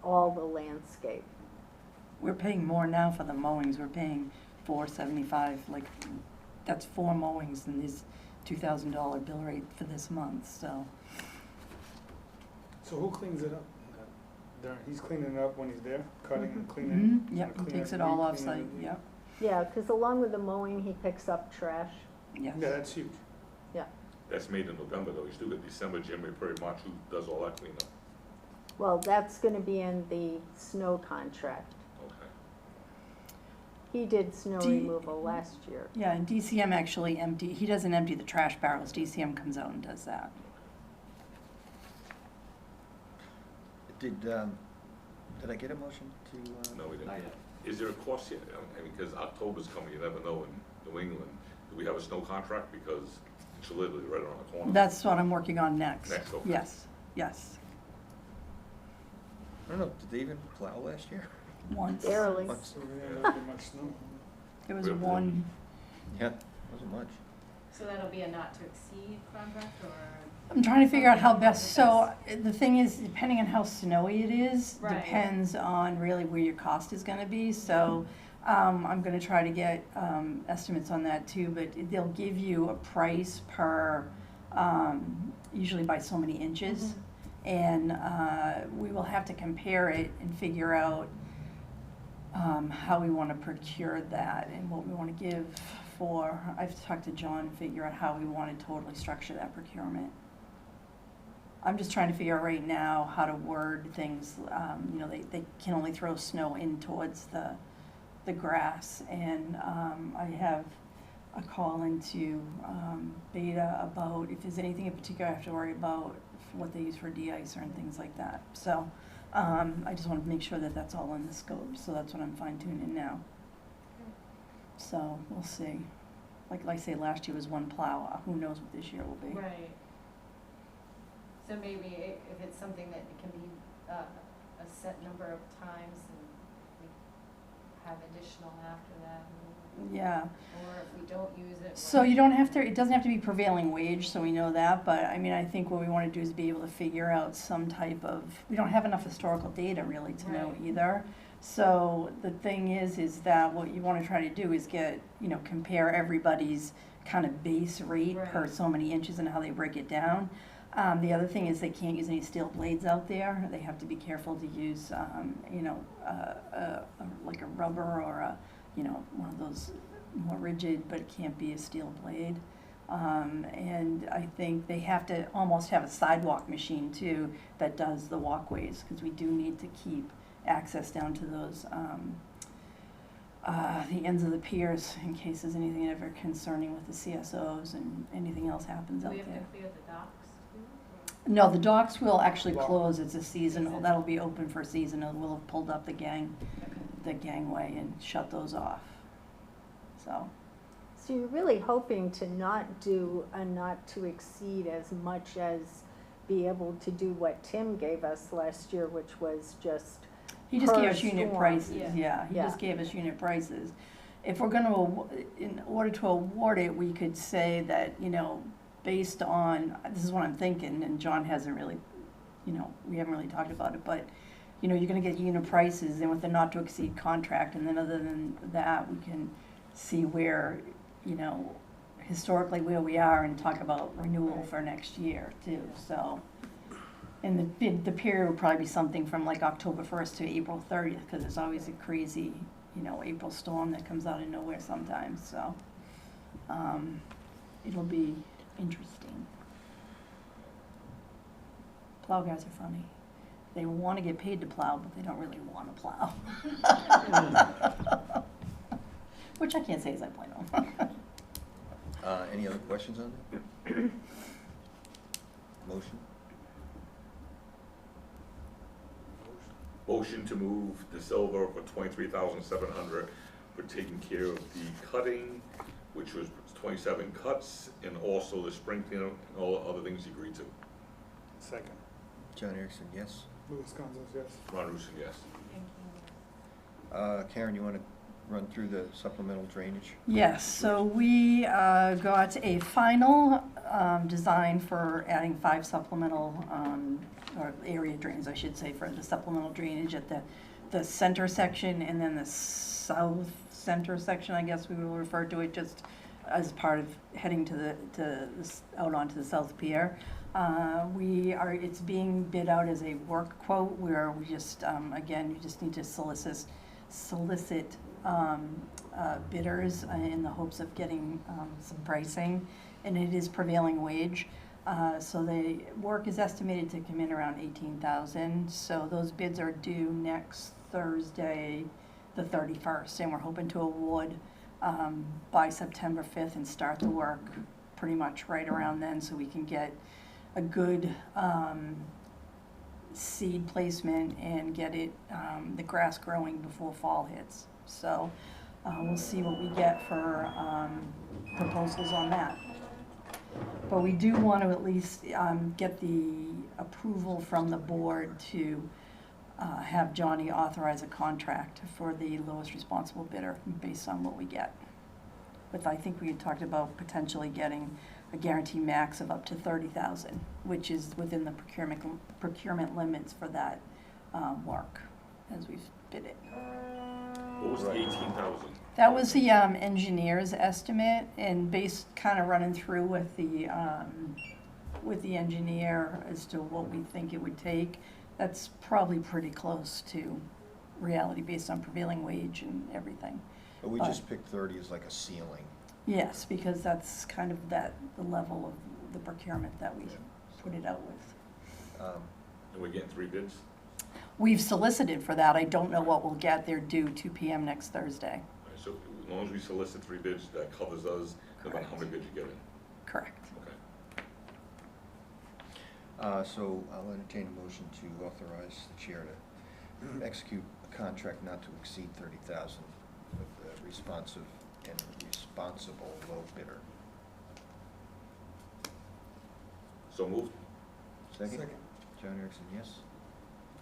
Speaker 3: all the landscape.
Speaker 7: We're paying more now for the mowings. We're paying $475, like, that's 4 mowings and his $2,000 bill rate for this month, so.
Speaker 2: So who cleans it up? He's cleaning it up when he's there, cutting and cleaning?
Speaker 7: Yep, he
Speaker 2: Clean
Speaker 7: takes
Speaker 2: up
Speaker 7: it all
Speaker 2: weed,
Speaker 7: off
Speaker 2: clean
Speaker 7: site,
Speaker 2: everything?
Speaker 7: yep,
Speaker 3: Yeah, because along with the mowing, he picks up trash.
Speaker 7: yes.
Speaker 2: Yeah, that's huge.
Speaker 3: Yeah,
Speaker 8: that's made in November though, you still get December, January, February, March, who does all that cleanup?
Speaker 3: well, that's gonna be in the snow contract.
Speaker 8: Okay.
Speaker 3: He did snow removal last year.
Speaker 7: Yeah, and DCM actually he doesn't empty the trash barrels. DCM comes out and does that.
Speaker 1: Did I get a motion to?
Speaker 8: No, we didn't.
Speaker 5: Not yet.
Speaker 8: Is there a cost yet? I mean, because October's coming, you never know in New England. Do we have a snow contract? Because It's literally right around the corner.
Speaker 7: That's what I'm working on next.
Speaker 8: Next, okay.
Speaker 7: Yes, yes,
Speaker 1: I don't know, did they even plow last year?
Speaker 7: once.
Speaker 3: Barely.
Speaker 1: Once.
Speaker 2: So we ended up with much snow.
Speaker 7: There was
Speaker 8: Really?
Speaker 7: one,
Speaker 1: Yeah, wasn't much.
Speaker 4: So that'll be a not to exceed contract, or?
Speaker 7: I'm trying to figure out how best, so the thing is, depending on how snowy it is,
Speaker 4: Right.
Speaker 7: depends on really where your cost is gonna be, so, I'm gonna try to get, estimates on that too, but they'll give you a price per, usually by so many inches. And, we will have to compare it and figure out, how we wanna procure that and what we wanna give for, I've talked to John, figure out how we wanna totally structure that procurement. I'm just trying to figure out right now how to word things, you know, they can only throw snow in towards the grass, and, I have a call into, Beta about if there's anything in particular I have to worry about, what they use for de-icer and things like that, so, I just wanna make sure that that's all in the scope, so that's what I'm fine tuning now. So, we'll see. Like I say, last year was one plow, who knows what this year will be.
Speaker 4: Right. So maybe if it's something that it can be a set number of times and we have additional after that,
Speaker 7: Yeah.
Speaker 4: or if we don't use it.
Speaker 7: So you don't have to, it doesn't have to be prevailing wage, so we know that, but I mean, I think what we wanna do is be able to figure out some type of, we don't have enough historical data really to know
Speaker 4: Right.
Speaker 7: either. So the thing is that what you wanna try to do is get, you know, compare everybody's kind of base rate per
Speaker 4: Right.
Speaker 7: so many inches and how they break it down. The other thing is they can't use any steel blades out there, they have to be careful to use, you know, like a rubber or a, you know, one of those more rigid, but it can't be a steel blade. And I think they have to almost have a sidewalk machine too that does the walkways, because we do need to keep access down to those, the ends of the piers in case there's anything ever concerning with the CSOs and anything else happens
Speaker 4: Do
Speaker 7: out
Speaker 4: we have
Speaker 7: there.
Speaker 4: to clear the docks too?
Speaker 7: No, the docks will actually
Speaker 2: Well-
Speaker 7: close, it's a seasonal,
Speaker 4: Is it?
Speaker 7: that'll be open for seasonal, we'll have pulled up the
Speaker 4: Okay.
Speaker 7: gangway and shut those off, so.
Speaker 3: So you're really hoping to not do a not to exceed as much as be able to do what Tim gave us last year, which was just
Speaker 7: He just gave
Speaker 3: per
Speaker 7: us unit
Speaker 3: storm.
Speaker 7: prices,
Speaker 4: Yeah.
Speaker 7: yeah, he just gave us unit prices. If we're gonna, in order to award it, we could say that, you know, based on, this is what I'm thinking, and John hasn't really, you know, we haven't really talked about it, but, you know, you're gonna get unit prices and with the not to exceed contract, and then other than that, we can see where, you know, historically where we are and talk about renewal for next year too, so. And the period would probably be something from like October 1st to April 30th, because there's always a crazy, you know, April storm that comes out of nowhere sometimes, so. It'll be interesting. Plow guys are funny. They want to get paid to plow, but they don't really want to plow. Which I can't say as I blame them.
Speaker 1: Any other questions on that? Motion?
Speaker 8: Motion to move the silver for $23,700 for taking care of the cutting, which was 27 cuts, and also the spring cleanup and all the other things he agreed to.
Speaker 2: Second.
Speaker 1: John Erickson, yes.
Speaker 2: Louis Gonzalez, yes.
Speaker 8: Ron Rusin, yes.
Speaker 1: Karen, you want to run through the supplemental drainage?
Speaker 7: Yes, so we got a final design for adding 5 supplemental, or area drains, I should say, for the supplemental drainage at the center section and then the south center section, I guess we will refer to it, just as part of heading out onto the South Pier. It's being bid out as a work quote where we just, again, you just need to solicit bidders in the hopes of getting some pricing, and it is prevailing wage. So the work is estimated to come in around 18,000. So those bids are due next Thursday, the 31st, and we're hoping to award by September 5th and start the work pretty much right around then, so we can get a good seed placement and get it the grass growing before fall hits. So we'll see what we get for proposals on that. But we do want to at least get the approval from the board to have Johnny authorize a contract for the lowest responsible bidder based on what we get. But I think we had talked about potentially getting a guarantee max of up to 30,000, which is within the procurement limits for that work as we've bid it.
Speaker 8: What was the 18,000?
Speaker 7: That was the engineer's estimate, and based, kind of running through with the engineer as to what we think it would take, that's probably pretty close to reality based on prevailing wage and everything.
Speaker 1: But we
Speaker 7: But-
Speaker 1: just picked 30 as like a ceiling.
Speaker 7: Yes, because that's kind of the level of the procurement that we put it out with.
Speaker 8: And we're getting 3 bids?
Speaker 7: We've solicited for that. I don't know what we'll get. They're due 2 PM next Thursday.
Speaker 8: All right, so as long as we solicit 3 bids, that covers us, no matter how many bids you get in.
Speaker 7: Correct.
Speaker 8: Okay.
Speaker 1: So I'll entertain a motion to authorize the chair to execute a contract not to exceed 30,000 with a responsive and responsible low bidder.
Speaker 8: So moved.
Speaker 1: Second? John Erickson, yes?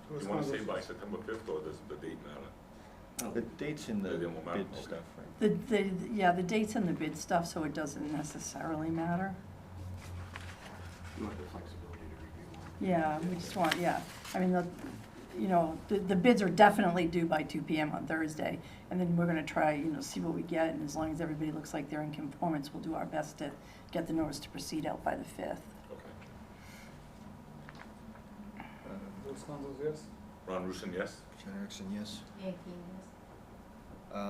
Speaker 8: Do you want to say by September 5th, or does the date matter?
Speaker 1: The date's in the
Speaker 8: Yeah, the amount,
Speaker 1: bid
Speaker 8: okay.
Speaker 1: stuff, right?
Speaker 7: Yeah, the date's in the bid stuff, so it doesn't necessarily matter.
Speaker 5: You want the flexibility to review.
Speaker 7: Yeah, we just want, I mean, the bids are definitely due by 2 PM on Thursday, and then we're gonna try, see what we get, and as long as everybody looks like they're in conformance, we'll do our best to get the notice to proceed out by the 5th.
Speaker 8: Okay.
Speaker 2: Louis Gonzalez, yes?
Speaker 8: Ron Rusin, yes?
Speaker 1: John Erickson, yes?
Speaker 4: Yankee, yes.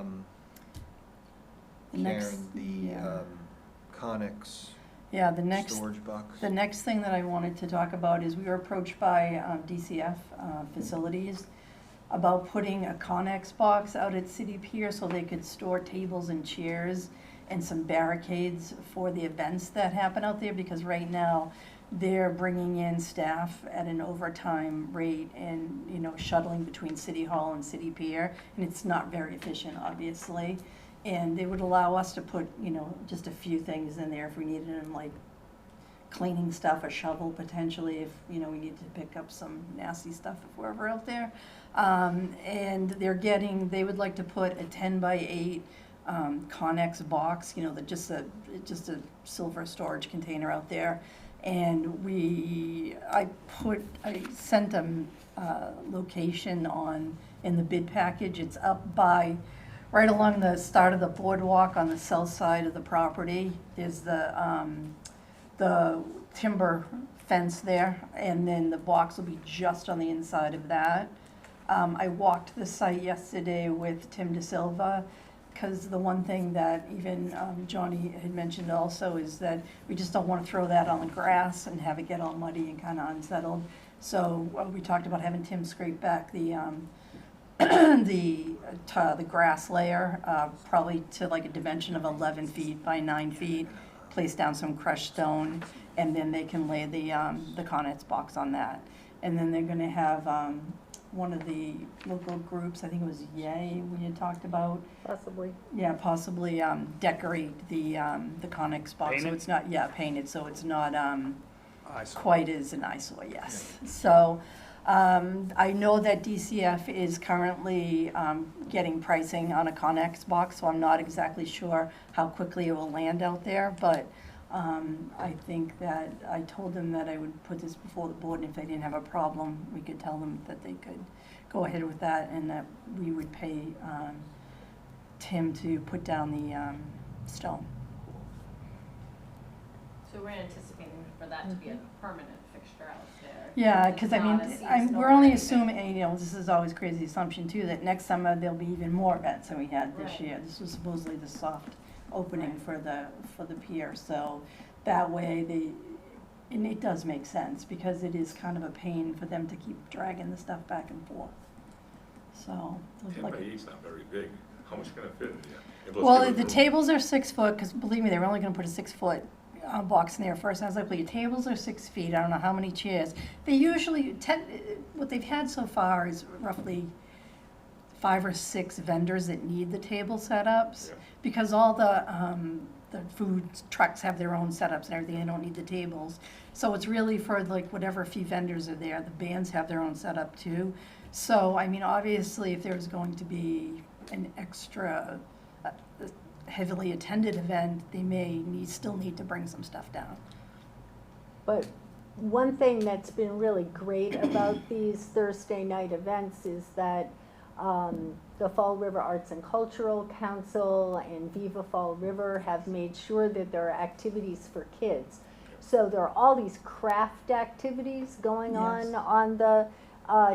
Speaker 7: The next-
Speaker 1: Karen, the
Speaker 7: yeah.
Speaker 1: Connex
Speaker 7: Yeah, the next
Speaker 1: storage box?
Speaker 7: The next thing that I wanted to talk about is we were approached by DCF Facilities about putting a Connex box out at City Pier so they could store tables and chairs and some barricades for the events that happen out there, because right now they're bringing in staff at an overtime rate and, shuttling between City Hall and City Pier, and it's not very efficient, obviously. And they would allow us to put, just a few things in there if we needed them, like cleaning stuff, a shovel potentially, if, we needed to pick up some nasty stuff if we're ever out there. And they would like to put a 10x8 Connex box, just a silver storage container out there. And I sent them location in the bid package. It's up by, right along the start of the boardwalk on the south side of the property. There's the timber fence there, and then the box will be just on the inside of that. I walked the site yesterday with Tim DeSilva, because the one thing that even Johnny had mentioned also is that we just don't want to throw that on the grass and have it get all muddy and kind of unsettled. So we talked about having Tim scrape back the the grass layer, probably to like a dimension of 11 feet by 9 feet, place down some crushed stone, and then they can lay the Connex box on that. And then they're gonna have one of the local groups, I think it was Yay, we had talked about.
Speaker 3: Possibly.
Speaker 7: Yeah, possibly decorate the Connex box, so
Speaker 2: Paint it?
Speaker 7: it's not, painted, so it's not
Speaker 2: Eyesore.
Speaker 7: quite as an eyesore, yes. So, I know that DCF is currently getting pricing on a Connex box, so I'm not exactly sure how quickly it will land out there, but I think that I told them that I would put this before the board, and if they didn't have a problem, we could tell them that they could go ahead with that, and that we would pay Tim to put down the stone.
Speaker 4: So we're anticipating for that to be a permanent fixture out there.
Speaker 7: Yeah,
Speaker 4: It's
Speaker 7: because I
Speaker 4: not a
Speaker 7: mean,
Speaker 4: seasonal
Speaker 7: we're only
Speaker 4: or anything.
Speaker 7: assuming, this is always crazy assumption too, that next summer there'll be even more events than we had this
Speaker 4: Right.
Speaker 7: year. This was supposedly the soft opening
Speaker 4: Right.
Speaker 7: for the pier, so that way and it does make sense, because it is kind of a pain for them to keep dragging the stuff back and forth. So,
Speaker 8: 10
Speaker 7: like,
Speaker 8: by 8's not very big. How much can it fit in there? If let's
Speaker 7: well,
Speaker 8: give it
Speaker 7: the
Speaker 8: room.
Speaker 7: tables are 6 foot, because believe me, they were only gonna put a 6 foot box in there first. And I was like, well, your tables are 6 feet, I don't know how many chairs. They usually, what they've had so far is roughly 5 or 6 vendors that need the table setups.
Speaker 8: Yeah.
Speaker 7: Because all the the food trucks have their own setups and everything, they don't need the tables. So it's really for like whatever few vendors are there, the bands have their own setup too. So, I mean, obviously, if there's going to be an extra heavily attended event, they may still need to bring some stuff down.
Speaker 3: But one thing that's been really great about these Thursday night events is that the Fall River Arts and Cultural Council and Viva Fall River have made sure that there are activities for kids. So there are all these craft activities going
Speaker 7: Yes.
Speaker 3: on the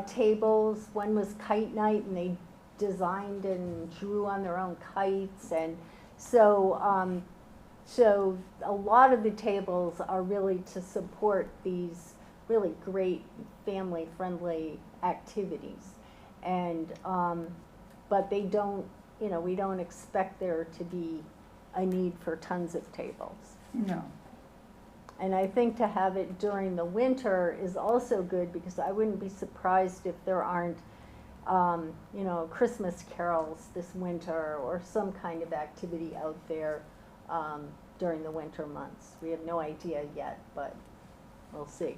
Speaker 3: tables. One was kite night, and they designed and drew on their own kites, and so so a lot of the tables are really to support these really great family-friendly activities. And, but they don't, you know, we don't expect there to be a need for tons of tables.
Speaker 7: No.
Speaker 3: And I think to have it during the winter is also good, because I wouldn't be surprised if there aren't, you know, Christmas carols this winter or some kind of activity out there during the winter months. We have no idea yet, but we'll see.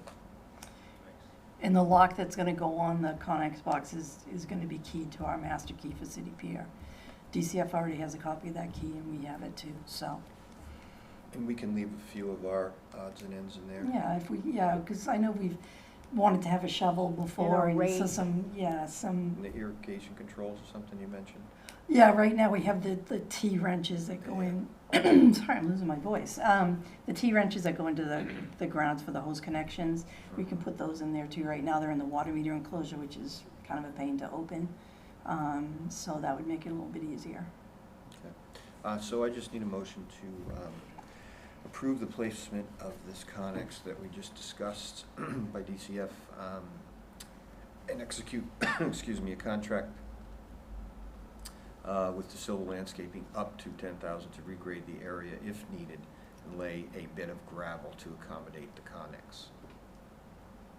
Speaker 7: And the lock that's gonna go on the Connex box is gonna be keyed to our master key for City Pier. DCF already has a copy of that key, and we have it too, so.
Speaker 1: And we can leave a few of our odds and ends in there.
Speaker 7: Yeah, because I know we've wanted to have a shovel before, and so
Speaker 3: rake.
Speaker 7: some,
Speaker 1: And the irrigation controls or something you mentioned.
Speaker 7: yeah, right now we have the T wrenches that go in, sorry, I'm losing my voice. The T wrenches that go into the grounds for the hose connections, we can put those in there too. Right now, they're in the water meter enclosure, which is kind of a pain to open. So that would make it a little bit easier.
Speaker 1: Okay. So I just need a motion to approve the placement of this Connex that we just discussed by DCF and execute, excuse me, a contract with DeSilva Landscaping up to $10,000 to regrade the area if needed and lay a bed of gravel to accommodate the Connex.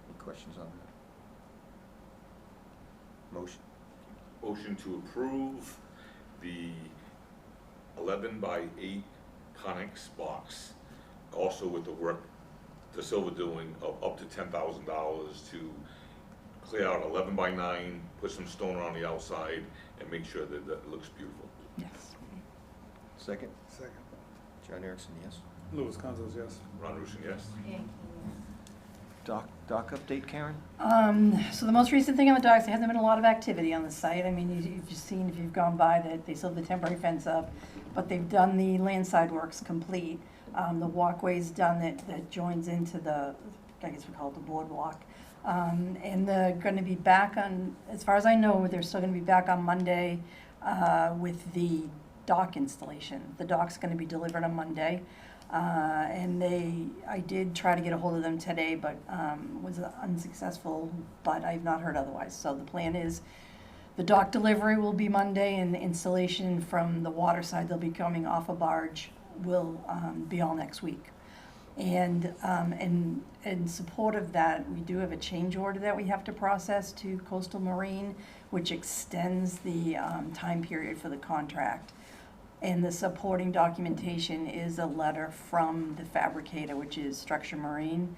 Speaker 1: Any questions on that? Motion.
Speaker 8: Motion to approve the 11 by 8 Connex box, also with the work DeSilva doing of up to $10,000 to clear out 11 by 9, put some stone around the outside, and make sure that it looks beautiful.
Speaker 7: Yes.
Speaker 1: Second.
Speaker 2: Second.
Speaker 1: John Erickson, yes.
Speaker 2: Louis Consos, yes.
Speaker 8: Ron Rusin, yes.
Speaker 1: Doc update, Karen?
Speaker 7: So the most recent thing on the docks, there hasn't been a lot of activity on the site. I mean, you've just seen, if you've gone by, that they still have the temporary fence up, but they've done the landside works complete. The walkway's done that joins into the, I guess we call it the boardwalk. And they're gonna be back on, as far as I know, they're still gonna be back on Monday with the dock installation. The dock's gonna be delivered on Monday. And I did try to get a hold of them today, but was unsuccessful, but I've not heard otherwise. So the plan is the dock delivery will be Monday, and the installation from the water side, they'll be coming off a barge, will be all next week. And in support of that, we do have a change order that we have to process to Coastal Marine, which extends the time period for the contract. And the supporting documentation is a letter from the fabricator, which is Structure Marine,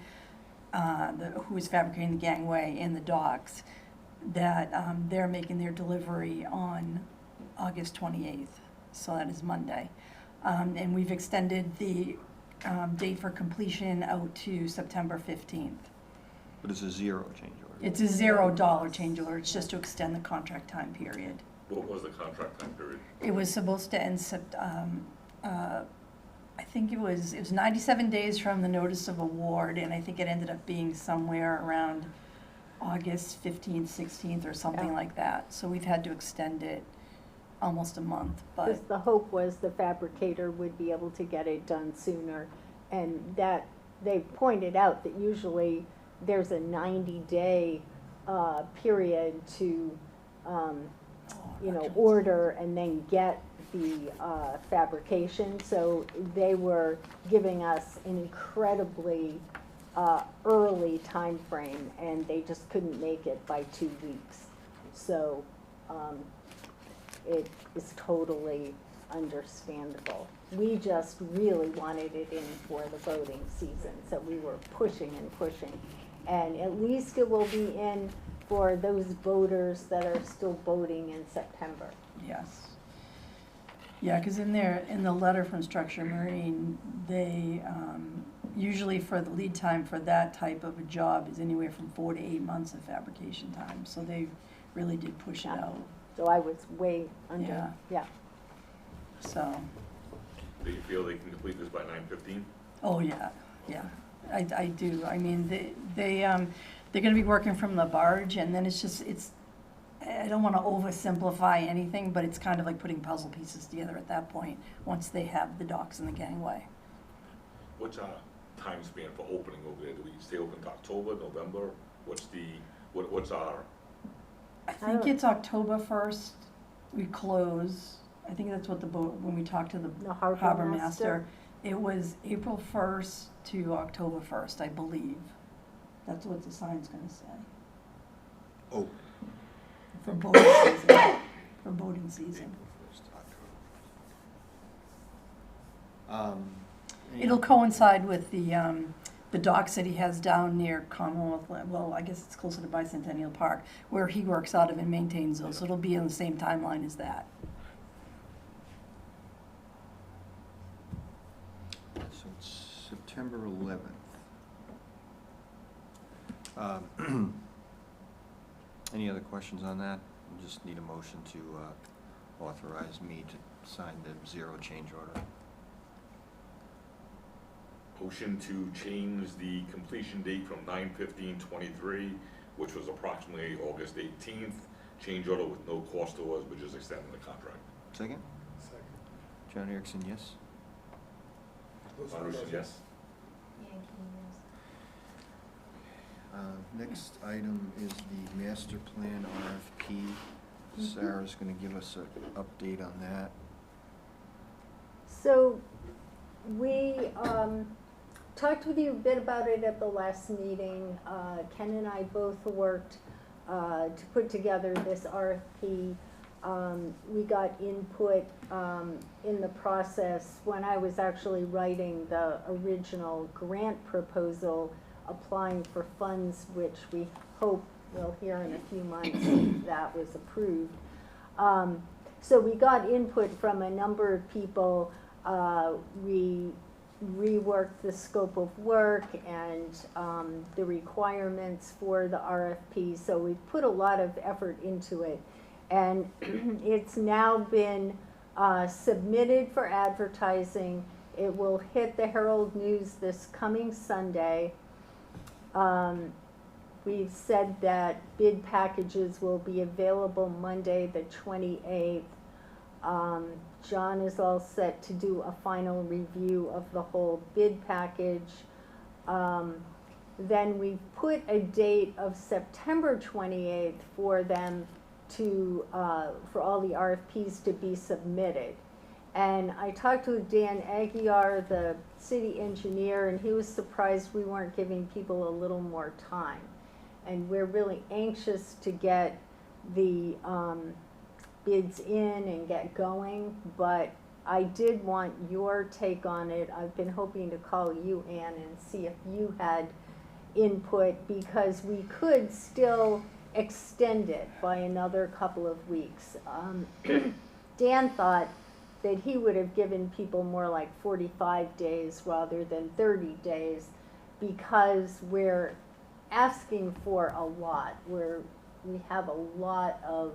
Speaker 7: who is fabricating the gangway and the docks, that they're making their delivery on August 28th. So that is Monday. And we've extended the date for completion out to September 15th.
Speaker 1: But it's a zero change order.
Speaker 7: It's a $0 change order. It's just to extend the contract time period.
Speaker 8: What was the contract time period?
Speaker 7: It was supposed to end I think it was 97 days from the notice of award, and I think it ended up being somewhere around August 15th, 16th, or something like that. So we've had to extend it almost a month,
Speaker 3: Because
Speaker 7: but
Speaker 3: the hope was the fabricator would be able to get it done sooner, and that, they pointed out that usually there's a 90-day period to, you know, order and then get the fabrication. So they were giving us an incredibly early time frame, and they just couldn't make it by 2 weeks. So it is totally understandable. We just really wanted it in for the voting season, so we were pushing and pushing. And at least it will be in for those voters that are still voting in September.
Speaker 7: Yes. Yeah, because in the letter from Structure Marine, they, usually for the lead time for that type of a job is anywhere from 4 to 8 months of fabrication time, so they really did push it
Speaker 3: Yeah.
Speaker 7: out,
Speaker 3: So I was way under,
Speaker 7: Yeah.
Speaker 3: yeah.
Speaker 7: so,
Speaker 8: Do you feel they can complete this by 9:15?
Speaker 7: oh, yeah, yeah, I do, I mean, they're gonna be working from the barge, and then it's, I don't wanna oversimplify anything, but it's kind of like putting puzzle pieces together at that point, once they have the docks and the gangway.
Speaker 8: What's our time span for opening over there? Do we stay open to October, November? What's our,
Speaker 7: I think it's October 1st, we close, I think that's what the boat, when we talked to the
Speaker 3: The harbor
Speaker 7: harbor
Speaker 3: master.
Speaker 7: master, it was April 1st to October 1st, I believe. That's what the sign's gonna say,
Speaker 1: Oh.
Speaker 7: for boating season, for boating season.
Speaker 1: April 1st, October.
Speaker 7: It'll coincide with the docks that he has down near Commonwealth, well, I guess it's closer to Bicentennial Park, where he works out of and maintains those, so it'll be on the same timeline as that.
Speaker 1: So it's September 11th. Any other questions on that? We just need a motion to authorize me to sign the zero change order.
Speaker 8: motion to change the completion date from 9/15/23, which was approximately August 18th. Change order with no cost to us, but just extending the contract.
Speaker 1: Second?
Speaker 2: Second.
Speaker 1: John Erickson, yes?
Speaker 8: Anderson, yes?
Speaker 4: Yankee, yes.
Speaker 1: Next item is the master plan RFP. Sarah's gonna give us an update on that.
Speaker 3: So we talked with you a bit about it at the last meeting. Ken and I both worked to put together this RFP. We got input in the process when I was actually writing the original grant proposal, applying for funds, which we hope we'll hear in a few months if that was approved. So we got input from a number of people. We reworked the scope of work and the requirements for the RFP. So we put a lot of effort into it. And it's now been submitted for advertising. It will hit the Herald News this coming Sunday. We've said that bid packages will be available Monday, the 28th. John is all set to do a final review of the whole bid package. Then we put a date of September 28th for them to, for all the RFPs to be submitted. And I talked with Dan Aguiar, the city engineer, and he was surprised we weren't giving people a little more time. And we're really anxious to get the bids in and get going, but I did want your take on it. I've been hoping to call you, Ann, and see if you had input, because we could still extend it by another couple of weeks. Dan thought that he would have given people more like 45 days rather than 30 days, because we're asking for a lot. We have a lot of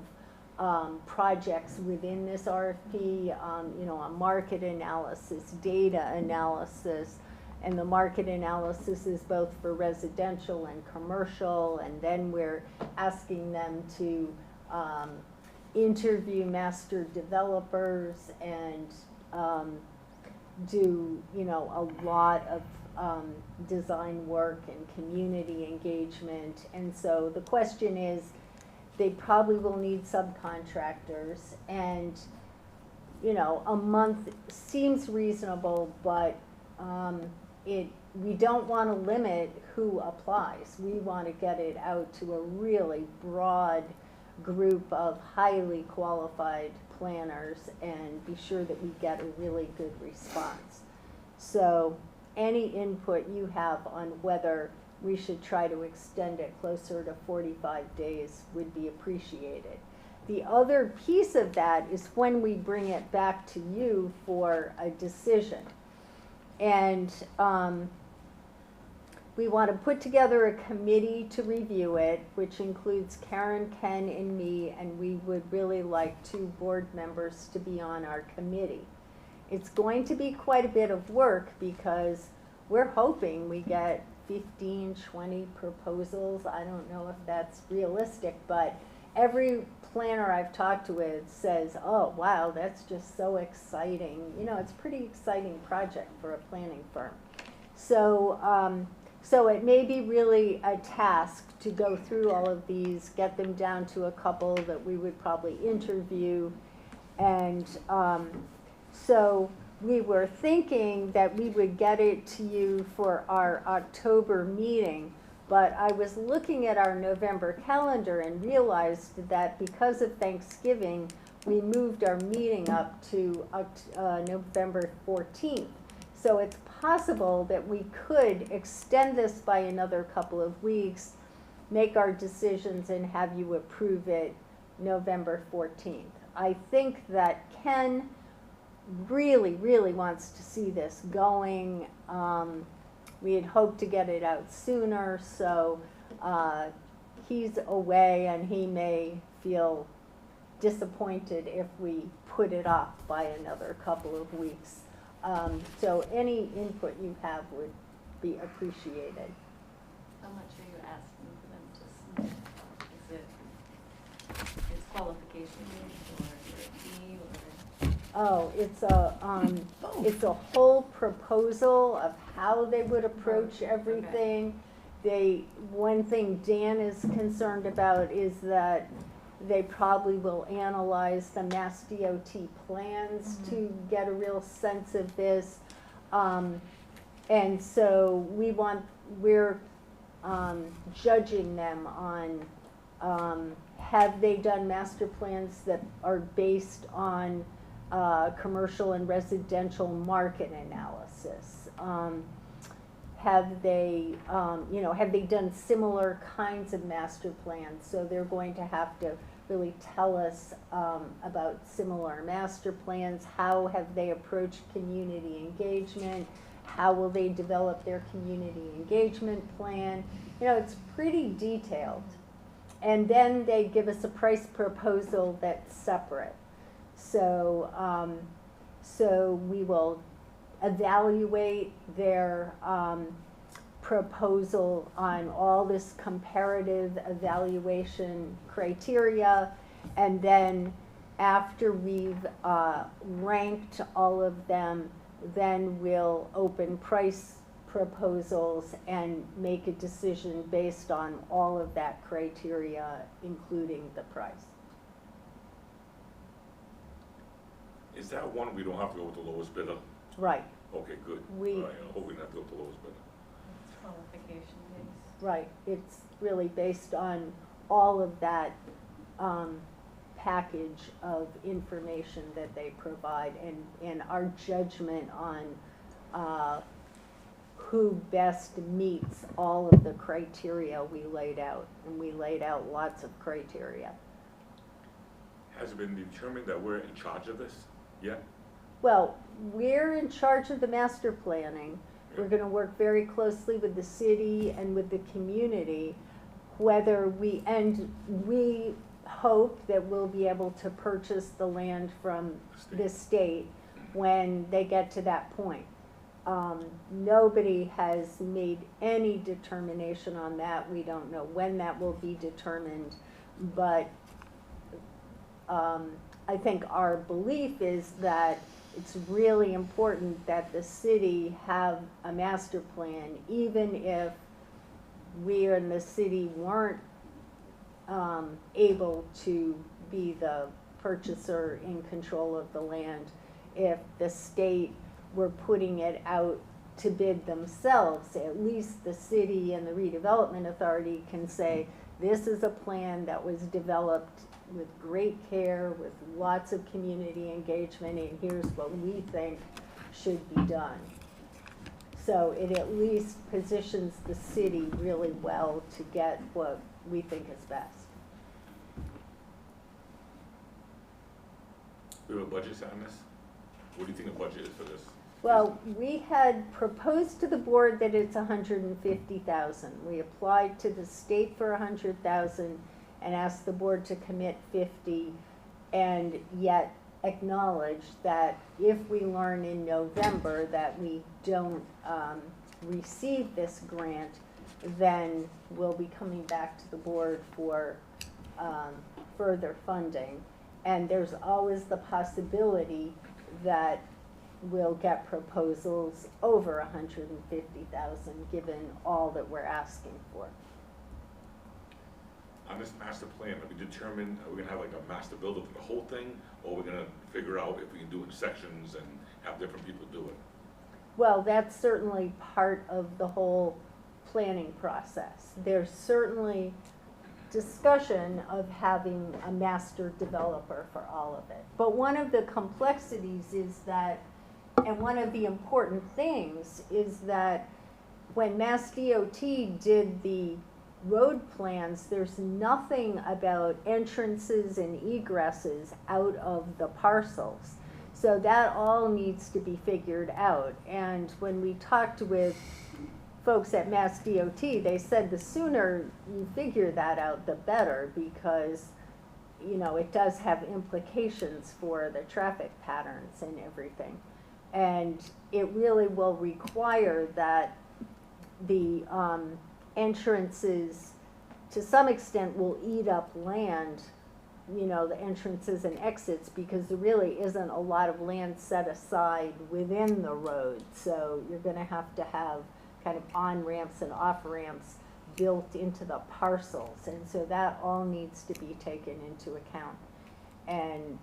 Speaker 3: projects within this RFP, a market analysis, data analysis, and the market analysis is both for residential and commercial, and then we're asking them to interview master developers and do, a lot of design work and community engagement. And so the question is, they probably will need subcontractors, and, a month seems reasonable, but we don't want to limit who applies. We want to get it out to a really broad group of highly qualified planners and be sure that we get a really good response. So any input you have on whether we should try to extend it closer to 45 days would be appreciated. The other piece of that is when we bring it back to you for a decision. And we want to put together a committee to review it, which includes Karen, Ken, and me, and we would really like 2 board members to be on our committee. It's going to be quite a bit of work because we're hoping we get 15, 20 proposals. I don't know if that's realistic, but every planner I've talked with says, oh, wow, that's just so exciting. You know, it's a pretty exciting project for a planning firm. So, so it may be really a task to go through all of these, get them down to a couple that we would probably interview. And so we were thinking that we would get it to you for our October meeting, but I was looking at our November calendar and realized that because of Thanksgiving, we moved our meeting up to November 14th. So it's possible that we could extend this by another couple of weeks, make our decisions, and have you approve it November 14th. I think that Ken really, really wants to see this going. We had hoped to get it out sooner, so he's away and he may feel disappointed if we put it off by another couple of weeks. So any input you have would be appreciated.
Speaker 4: How much are you asking for them to submit? Is it, it's qualification based or is it a fee or?
Speaker 3: Oh, it's a whole proposal of how they would approach everything. One thing Dan is concerned about is that they probably will analyze the Mass DOT plans to get a real sense of this. And so we're judging them on have they done master plans that are based on commercial and residential market analysis? Have they done similar kinds of master plans? So they're going to have to really tell us about similar master plans. How have they approached community engagement? How will they develop their community engagement plan? You know, it's pretty detailed. And then they give us a price proposal that's separate. So, so we will evaluate their proposal on all this comparative evaluation criteria, and then after we've ranked all of them, then we'll open price proposals and make a decision based on all of that criteria, including the price.
Speaker 8: Is that one we don't have to go with the lowest bidder?
Speaker 3: Right.
Speaker 8: Okay, good.
Speaker 3: We-
Speaker 8: All right, I hope we don't have to go with the lowest bidder.
Speaker 4: It's qualification based.
Speaker 3: Right, it's really based on all of that package of information that they provide and our judgment on who best meets all of the criteria we laid out. And we laid out lots of criteria.
Speaker 8: Has it been determined that we're in charge of this yet?
Speaker 3: Well, we're in charge of the master planning. We're going to work very closely with the city and with the community, we hope that we'll be able to purchase the land from the state when they get to that point. Nobody has made any determination on that. We don't know when that will be determined, but I think our belief is that it's really important that the city have a master plan, even if we in the city weren't able to be the purchaser in control of the land. If the state were putting it out to bid themselves, at least the city and the Redevelopment Authority can say, this is a plan that was developed with great care, with lots of community engagement, and here's what we think should be done. So it at least positions the city really well to get what we think is best.
Speaker 8: We have a budget on this? What do you think the budget is for this?
Speaker 3: Well, we had proposed to the board that it's 150,000. We applied to the state for 100,000 and asked the board to commit 50, and yet acknowledge that if we learn in November that we don't receive this grant, then we'll be coming back to the board for further funding. And there's always the possibility that we'll get proposals over 150,000, given all that we're asking for.
Speaker 8: On this master plan, have we determined, are we gonna have like a master builder for the whole thing? Or we're gonna figure out if we can do it in sections and have different people do it?
Speaker 3: Well, that's certainly part of the whole planning process. There's certainly discussion of having a master developer for all of it. But one of the complexities is that, and one of the important things is that when Mass DOT did the road plans, there's nothing about entrances and egresses out of the parcels. So that all needs to be figured out. And when we talked with folks at Mass DOT, they said the sooner you figure that out, the better, because, you know, it does have implications for the traffic patterns and everything. And it really will require that the entrances, to some extent, will eat up land, you know, the entrances and exits, because there really isn't a lot of land set aside within the road. So you're gonna have to have kind of on-ramps and off-ramps built into the parcels. And so that all needs to be taken into account. And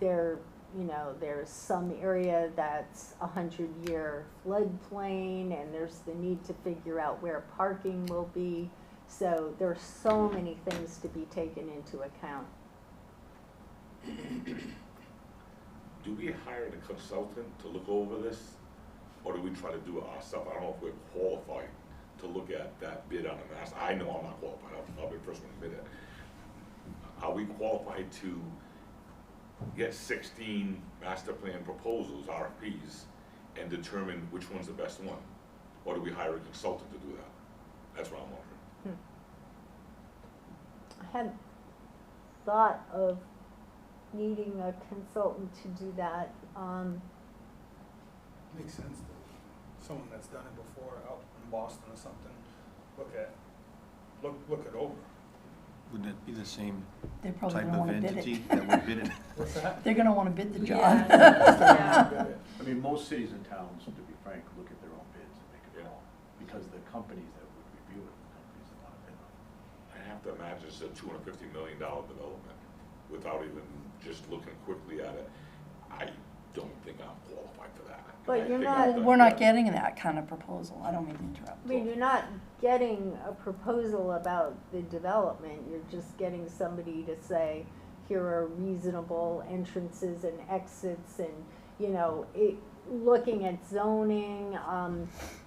Speaker 3: there, you know, there's some area that's 100-year floodplain, and there's the need to figure out where parking will be. So there's so many things to be taken into account.
Speaker 8: Do we hire a consultant to look over this? Or do we try to do it ourselves? I don't know if we're qualified to look at that bid on the mass. I know I'm not qualified, I'll be the first one to admit it. Are we qualified to get 16 master plan proposals, RFPs, and determine which one's the best one? Or do we hire a consultant to do that? That's what I'm wondering.
Speaker 3: I had thought of needing a consultant to do that.
Speaker 2: Makes sense to someone that's done it before out in Boston or something, look it over.
Speaker 1: Wouldn't it be the same
Speaker 7: They're probably
Speaker 1: type
Speaker 7: gonna
Speaker 1: of
Speaker 7: wanna bid
Speaker 1: entity
Speaker 7: it.
Speaker 1: that would bid it?
Speaker 2: What's that?
Speaker 7: They're gonna wanna bid the job.
Speaker 4: Yeah.
Speaker 5: I mean, most cities and towns, to be frank, look at their own bids and make a
Speaker 8: Yeah.
Speaker 5: call, because the companies that would review it, the companies that want to bid on it.
Speaker 8: I have to imagine it's a $250 million development without even just looking quickly at it. I don't think I'm qualified for that.
Speaker 3: But
Speaker 8: I
Speaker 3: you're
Speaker 8: think
Speaker 3: not-
Speaker 8: I've done-
Speaker 7: We're not
Speaker 8: yeah.
Speaker 7: getting that kind of proposal. I don't mean to interrupt.
Speaker 3: I mean, you're not getting a proposal about the development, you're just getting somebody to say, here are reasonable entrances and exits, and, you know, looking at zoning,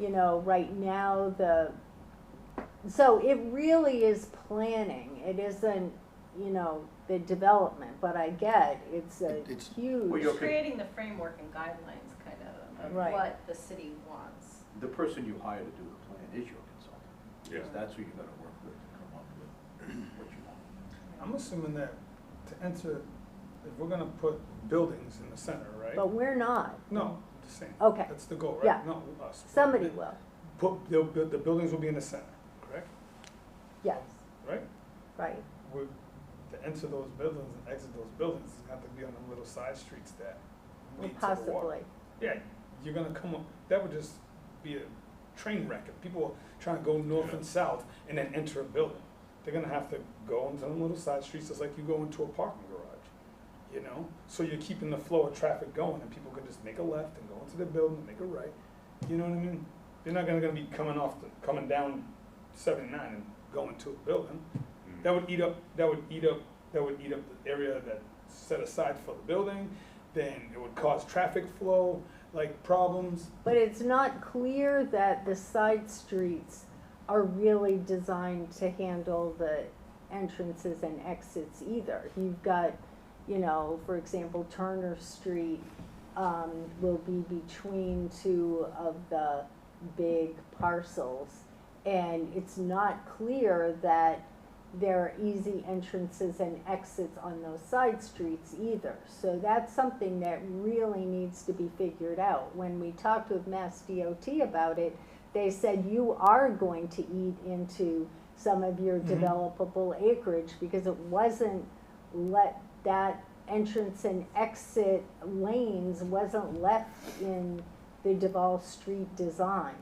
Speaker 3: you know, right now, so it really is planning, it isn't, you know, the development, but I get, it's
Speaker 1: It's-
Speaker 3: huge.
Speaker 5: Well,
Speaker 4: It's creating the framework and guidelines kind of
Speaker 3: Right.
Speaker 4: what the city wants.
Speaker 5: The person you hire to do the plan is your consultant.
Speaker 8: Yeah.
Speaker 5: Because that's who you gotta work with to come up with what you want.
Speaker 2: I'm assuming that to enter, if we're gonna put buildings in the center, right?
Speaker 3: But we're not.
Speaker 2: No, the same.
Speaker 3: Okay.
Speaker 2: That's the goal, right?
Speaker 3: Yeah.
Speaker 2: No, us.
Speaker 3: Somebody will,
Speaker 2: The buildings will be in the center, correct?
Speaker 3: yes,
Speaker 2: Right?
Speaker 3: right.
Speaker 2: We're, to enter those buildings and exit those buildings, it's got to be on them little side streets that
Speaker 3: Well,
Speaker 2: lead to the water.
Speaker 3: possibly.
Speaker 2: Yeah, you're gonna come up, that would just be a train wreck. If people are trying to go north and south and then enter a building, they're gonna have to go into them little side streets, just like you go into a parking garage, you know? So you're keeping the flow of traffic going, and people can just make a left and go into the building and make a right. You know what I mean? They're not gonna be coming down 79 and going to a building. That would eat up that would eat up the area that's set aside for the building, then it would cause traffic flow, like problems.
Speaker 3: But it's not clear that the side streets are really designed to handle the entrances and exits either. You've got, you know, for example, Turner Street will be between two of the big parcels. And it's not clear that there are easy entrances and exits on those side streets either. So that's something that really needs to be figured out. When we talked with Mass DOT about it, they said you are going to eat into some of your developable acreage because it wasn't that entrance and exit lanes wasn't left in the Duval Street design.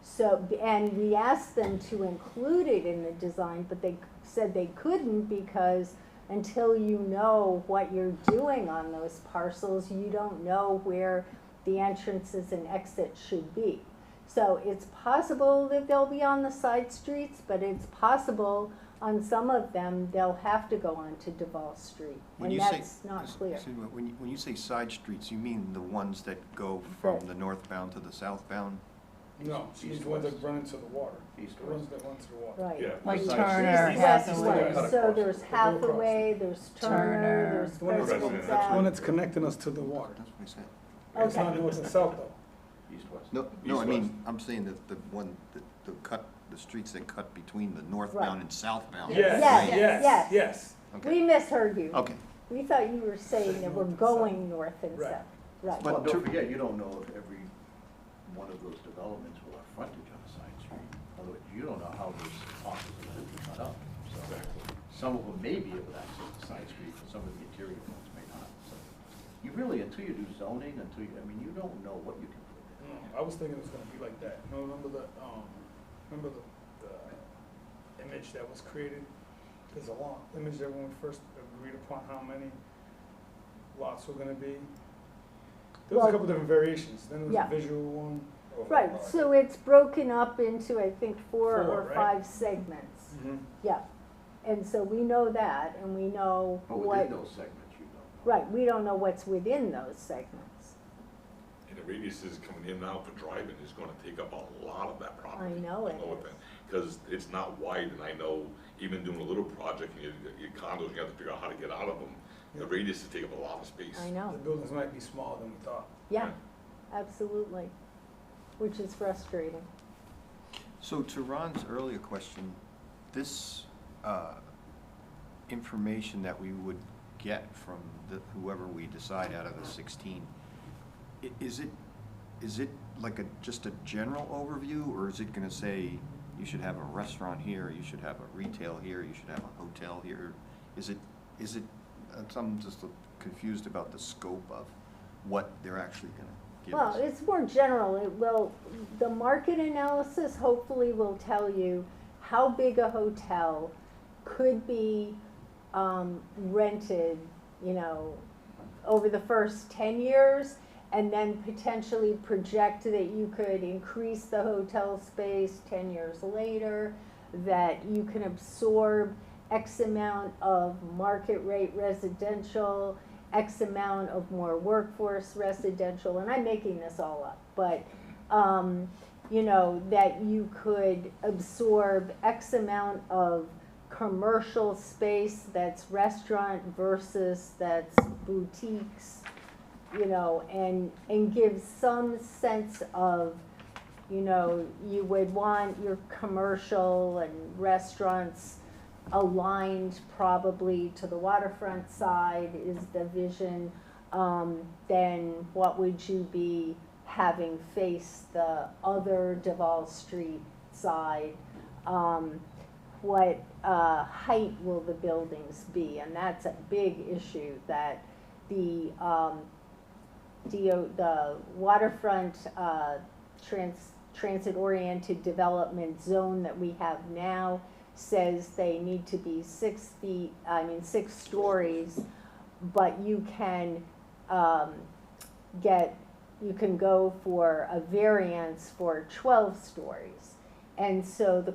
Speaker 3: So, and we asked them to include it in the design, but they said they couldn't because until you know what you're doing on those parcels, you don't know where the entrances and exits should be. So it's possible that they'll be on the side streets, but it's possible on some of them, they'll have to go onto Duval Street, and that's not clear.
Speaker 1: When you say side streets, you mean the ones that go from the northbound to the southbound?
Speaker 2: No, she's the ones that run into the water.
Speaker 5: East
Speaker 2: The
Speaker 5: or
Speaker 2: ones that run to the water.
Speaker 3: Right.
Speaker 8: Yeah.
Speaker 7: Like
Speaker 8: Besides-
Speaker 7: Turner,
Speaker 2: East,
Speaker 7: Hathaway.
Speaker 2: west,
Speaker 3: So there's
Speaker 2: Go across.
Speaker 3: Hathaway, there's Turner,
Speaker 7: Turner.
Speaker 3: there's
Speaker 2: The one that's-
Speaker 3: President's
Speaker 2: That's the one
Speaker 3: Ave.
Speaker 2: that's connecting us to the water.
Speaker 1: That's what I said.
Speaker 2: It's not
Speaker 3: Okay.
Speaker 2: north and south though.
Speaker 5: East-west.
Speaker 1: No, I
Speaker 8: East-west.
Speaker 1: mean, I'm saying that the one, the streets that cut between the northbound and southbound.
Speaker 2: Yes,
Speaker 3: Yes,
Speaker 2: yes,
Speaker 3: yes.
Speaker 2: yes.
Speaker 3: We
Speaker 1: Okay,
Speaker 3: misheard you.
Speaker 1: okay.
Speaker 3: We thought you were saying that we're going north and
Speaker 2: Right.
Speaker 3: south. Right.
Speaker 5: Well,
Speaker 1: But
Speaker 5: don't forget, you don't know if every one of those developments will have frontage on a side street. In other words, you don't know how those parcels are gonna be cut up. So some of them may be able to access the side street, but some of the interior ones may not. So you really, until you do zoning, I mean, you don't know what you can put in.
Speaker 2: I was thinking it was gonna be like that. No, remember the image that was created? There's a long image there when we first agreed upon how many lots were gonna be. There was
Speaker 3: Well,
Speaker 2: a couple different variations. Then there was
Speaker 3: yeah.
Speaker 2: a visual one.
Speaker 3: Right, so it's broken up into, I think, four
Speaker 2: Four,
Speaker 3: or
Speaker 2: right?
Speaker 3: 5 segments.
Speaker 2: Mhm.
Speaker 3: Yeah. And so we know that, and we know
Speaker 5: But
Speaker 3: what,
Speaker 5: within those segments, you don't know.
Speaker 3: right, we don't know what's within those segments.
Speaker 8: And the radiuses coming in now for driving is gonna take up a lot of that property.
Speaker 3: I know it
Speaker 8: north
Speaker 3: is.
Speaker 8: end, Cause it's not wide, and I know even doing a little project, and your condos, you have to figure out how to get out of them. The radiuses take up a lot of space.
Speaker 3: I know,
Speaker 2: The buildings might be smaller than we thought.
Speaker 3: yeah, absolutely, which is frustrating.
Speaker 1: So to Ron's earlier question, this information that we would get from whoever we decide out of the 16, is it like just a general overview, or is it gonna say you should have a restaurant here, you should have a retail here, you should have a hotel here? Is it, I'm just confused about the scope of what they're actually gonna give us.
Speaker 3: Well, it's more general. It will, the market analysis hopefully will tell you how big a hotel could be rented, you know, over the first 10 years, and then potentially project that you could increase the hotel space 10 years later, that you can absorb X amount of market rate residential, X amount of more workforce residential, and I'm making this all up, but, you know, that you could absorb X amount of commercial space that's restaurant versus that's boutiques, you know, and give some sense of, you know, you would want your commercial and restaurants aligned probably to the waterfront side is the vision. Then what would you be having face the other Duval Street side? What height will the buildings be? And that's a big issue that the waterfront transit-oriented development zone that we have now says they need to be 6 stories, but you can you can go for a variance for 12 stories. And so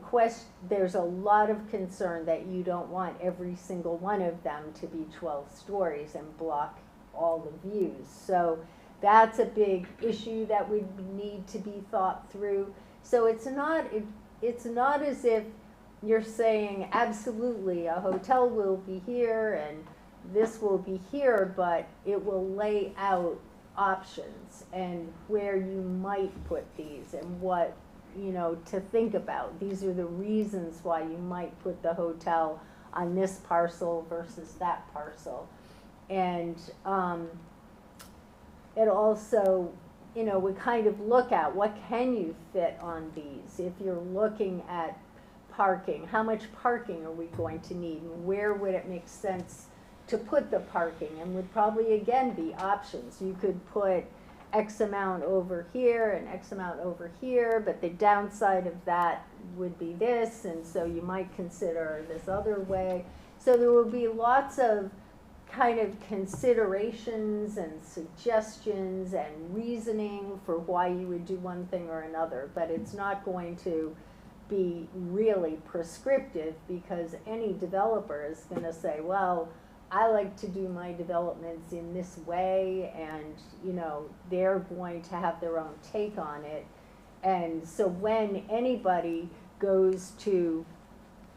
Speaker 3: there's a lot of concern that you don't want every single one of them to be 12 stories and block all the views. So that's a big issue that would need to be thought through. So it's not as if you're saying absolutely a hotel will be here and this will be here, but it will lay out options and where you might put these and what, to think about. These are the reasons why you might put the hotel on this parcel versus that parcel. And it also, we kind of look at what can you fit on these. If you're looking at parking, how much parking are we going to need and where would it make sense to put the parking? And would probably again be options. You could put X amount over here and X amount over here, but the downside of that would be this, and so you might consider this other way. So there will be lots of kind of considerations and suggestions and reasoning for why you would do one thing or another, but it's not going to be really prescriptive because any developer is going to say, well, I like to do my developments in this way, and they're going to have their own take on it. And so when anybody goes to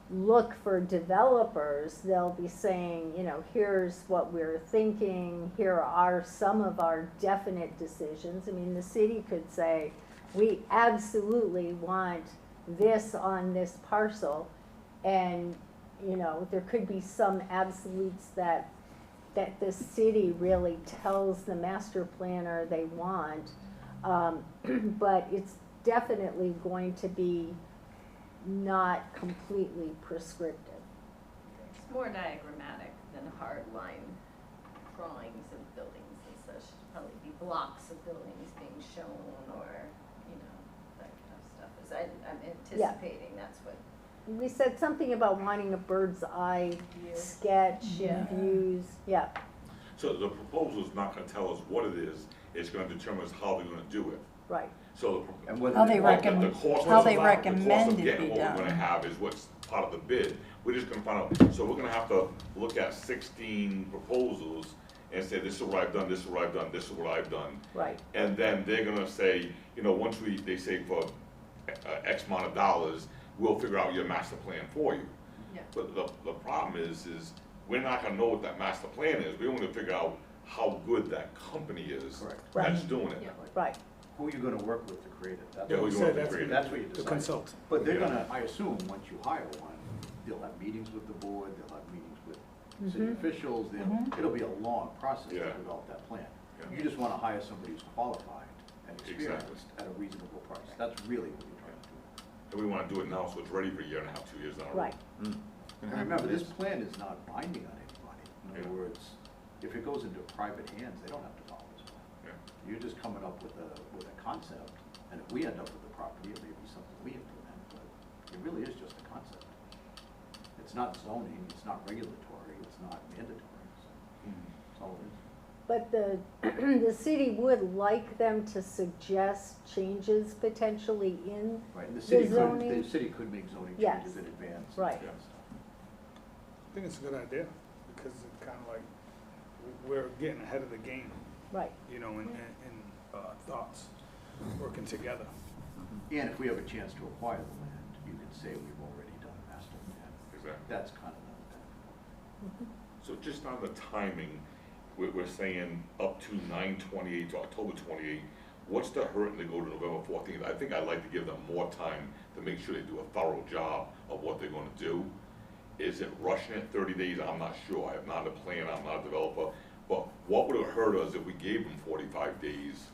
Speaker 3: look for developers, they'll be saying, here's what we're thinking, here are some of our definite decisions. I mean, the city could say, we absolutely want this on this parcel, and there could be some absolutes that the city really tells the master planner they want, but it's definitely going to be not completely prescriptive.
Speaker 4: It's more diagrammatic than hard line drawings of buildings and such. Probably be blocks of buildings being shown, or that kind of stuff. As I'm anticipating, that's what.
Speaker 3: We said something about wanting a bird's eye sketch and views. Yeah.
Speaker 8: So the proposal is not gonna tell us what it is, it's gonna determine us how they're gonna do it.
Speaker 3: Right.
Speaker 8: So
Speaker 5: And
Speaker 8: the,
Speaker 5: whether
Speaker 7: How they
Speaker 5: they-
Speaker 7: recommend-
Speaker 8: the cost
Speaker 7: how
Speaker 8: of-
Speaker 7: they
Speaker 8: the
Speaker 7: recommend
Speaker 8: cost of
Speaker 7: it
Speaker 8: getting
Speaker 7: be
Speaker 8: what we're
Speaker 7: done.
Speaker 8: gonna have is what's part of the bid. We're just gonna find out, so we're gonna have to look at 16 proposals and say, this is what I've done, this is what I've done, this is what I've done.
Speaker 3: Right.
Speaker 8: And then they're gonna say, once they say for X amount of dollars, we'll figure out your master plan for you.
Speaker 4: Yeah.
Speaker 8: But the problem is we're not gonna know what that master plan is. We want to figure out how good that company is
Speaker 5: Correct.
Speaker 8: that's doing it.
Speaker 4: Yeah.
Speaker 3: Right.
Speaker 5: Who are you gonna work with to create it? That's
Speaker 8: Yeah,
Speaker 5: what
Speaker 8: who's
Speaker 5: you
Speaker 8: gonna
Speaker 5: want to
Speaker 8: create it?
Speaker 5: That's what you
Speaker 2: To
Speaker 5: decide.
Speaker 2: consult.
Speaker 5: But they're
Speaker 8: Yeah.
Speaker 5: gonna, I assume, once you hire one, they'll have meetings with the board, they'll have meetings with city officials, it'll be a long process to
Speaker 8: Yeah.
Speaker 5: develop that plan.
Speaker 8: Yeah.
Speaker 5: You just wanna hire somebody who's qualified and
Speaker 8: Exactly.
Speaker 5: experienced at a reasonable price. That's really what you're trying to do.
Speaker 8: And we wanna do it now, so it's ready for a year and a half, 2 years down the road.
Speaker 3: Right.
Speaker 5: And remember, this plan is not binding on anybody. In other
Speaker 8: Yeah.
Speaker 5: words, if it goes into private hands, they don't have to follow this plan.
Speaker 8: Yeah.
Speaker 5: You're just coming up with a concept, and if we end up with the property, it may be something we implement, but it really is just a concept. It's not zoning, it's not regulatory, it's not mandatory, so that's all it is.
Speaker 3: But the city would like them to suggest changes potentially in
Speaker 5: Right, and the
Speaker 3: zoning.
Speaker 5: city could make zoning
Speaker 3: Yes.
Speaker 5: changes in advance. and
Speaker 3: Right.
Speaker 5: that stuff.
Speaker 2: I think it's a good idea, because it's kind of like, we're getting ahead of the game,
Speaker 3: Right.
Speaker 2: in thoughts, working together.
Speaker 5: And if we have a chance to acquire the land, you could say we've already done a master plan.
Speaker 8: Exactly.
Speaker 5: That's kind of the benefit.
Speaker 8: So just on the timing, we're saying up to 9/28 to October 28. What's the hurt to go to November 14th? I think I'd like to give them more time to make sure they do a thorough job of what they're gonna do. Is it rushing it 30 days? I'm not sure. I'm not a planner, I'm not a developer. But what would it hurt us if we gave them 45 days,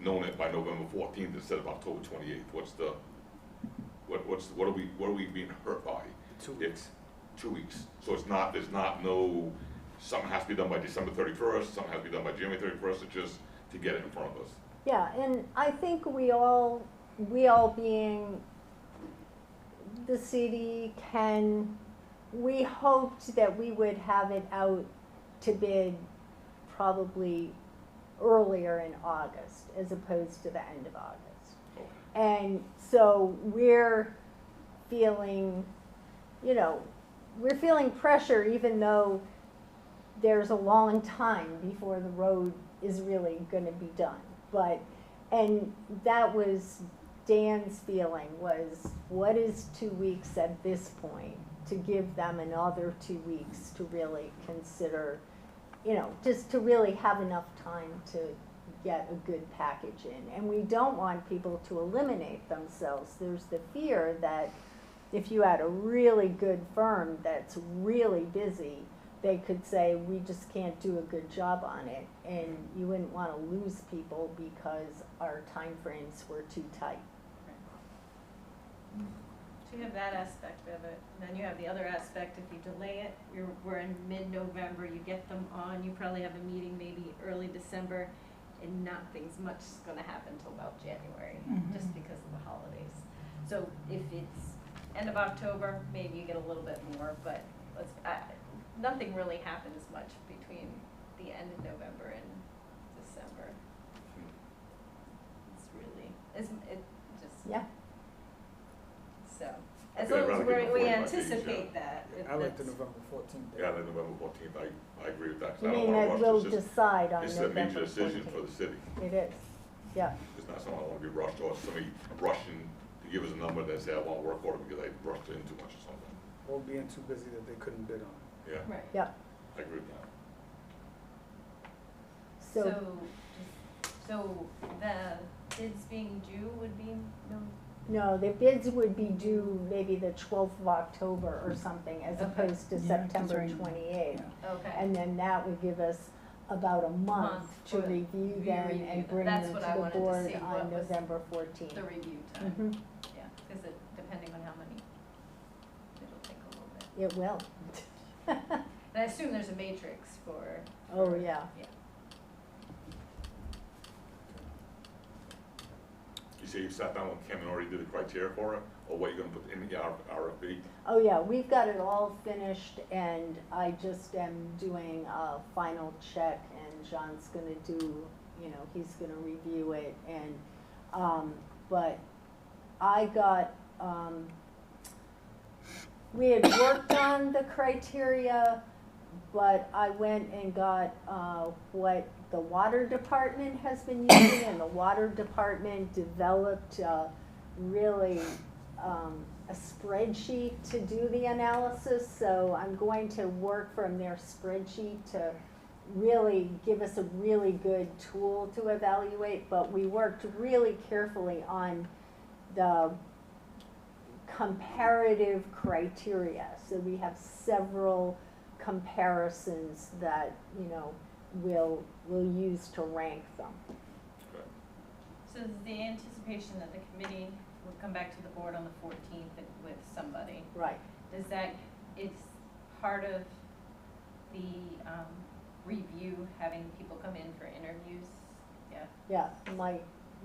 Speaker 8: knowing it by November 14th instead of October 28th? What are we being hurt by?
Speaker 2: 2 weeks.
Speaker 8: It's 2 weeks. So there's not something has to be done by December 31st, something has to be done by January 31st, it's just to get it in front of us.
Speaker 3: Yeah, and I think we all being the city we hoped that we would have it out to bid probably earlier in August as opposed to the end of August.
Speaker 8: Okay.
Speaker 3: And so we're feeling, you know, we're feeling pressure even though there's a long time before the road is really gonna be done. But, and that was Dan's feeling, was what is 2 weeks at this point to give them another 2 weeks to really consider, you know, just to really have enough time to get a good package in. And we don't want people to eliminate themselves. There's the fear that if you had a really good firm that's really busy, they could say, we just can't do a good job on it, and you wouldn't want to lose people because our timeframes were too tight.
Speaker 4: So you have that aspect of it, and then you have the other aspect, if you delay it, we're in mid-November, you get them on, you probably have a meeting maybe early December, and nothing's much gonna happen till about January, just because of the holidays. So if it's end of October, maybe you get a little bit more, but nothing really happens much between the end of November and December. It's really, it just.
Speaker 3: Yeah.
Speaker 4: So, as
Speaker 8: Okay, I'd
Speaker 4: long
Speaker 8: rather
Speaker 4: as
Speaker 8: get
Speaker 4: we
Speaker 8: before my
Speaker 4: anticipate that.
Speaker 2: I like the
Speaker 4: that's-
Speaker 2: November 14th.
Speaker 8: Yeah, then November 14th, I agree with that. 'cause
Speaker 3: You
Speaker 8: I don't
Speaker 3: mean
Speaker 8: wanna
Speaker 3: that
Speaker 8: rush
Speaker 3: we'll
Speaker 8: this.
Speaker 3: decide on
Speaker 8: This is a major
Speaker 3: November
Speaker 8: decision for
Speaker 3: 14th?
Speaker 8: the city.
Speaker 3: It is, yeah.
Speaker 8: It's not something I wanna be rushed, or somebody rushing to give us a number and then say, I want a work order because I rushed in too much or something.
Speaker 2: Or being too busy that they couldn't bid on.
Speaker 8: Yeah,
Speaker 4: Right.
Speaker 3: Yeah,
Speaker 8: I agree with that.
Speaker 4: So the bids being due would be
Speaker 3: no, the bids would be due maybe the 12th of October or something, as
Speaker 4: Okay.
Speaker 3: opposed to
Speaker 7: Yeah, that's
Speaker 3: September
Speaker 7: right.
Speaker 3: 28th.
Speaker 4: okay.
Speaker 3: And then that would give us about a month
Speaker 4: Month
Speaker 3: to
Speaker 4: for
Speaker 3: review them
Speaker 4: re-review
Speaker 3: and
Speaker 4: them.
Speaker 3: bring
Speaker 4: That's
Speaker 3: them
Speaker 4: what
Speaker 3: to
Speaker 4: I
Speaker 3: the
Speaker 4: wanted to
Speaker 3: board
Speaker 4: see,
Speaker 3: on
Speaker 4: what was
Speaker 3: November 14th.
Speaker 4: The review time,
Speaker 3: Mhm.
Speaker 4: yeah, because depending on how many, it'll take a little bit.
Speaker 3: It will.
Speaker 4: And I assume there's a matrix for.
Speaker 3: Oh, yeah.
Speaker 4: Yeah.
Speaker 8: You say you sat down with Kim and already did the criteria for it, or what you're gonna put in the RFP?
Speaker 3: Oh, yeah, we've got it all finished, and I just am doing a final check, and John's gonna do, you know, he's gonna review it, and, but I got, we had worked on the criteria, but I went and got, what the water department has been using, and the water department developed, really, a spreadsheet to do the analysis, so I'm going to work from their spreadsheet to really give us a really good tool to evaluate, but we worked really carefully on the comparative criteria, so we have several comparisons that, you know, we'll use to rank them.
Speaker 4: So is the anticipation that the committee will come back to the board on the 14th with somebody,
Speaker 3: Right.
Speaker 4: does that, it's part of the review, having people come in for interviews? Yeah,
Speaker 3: Yeah,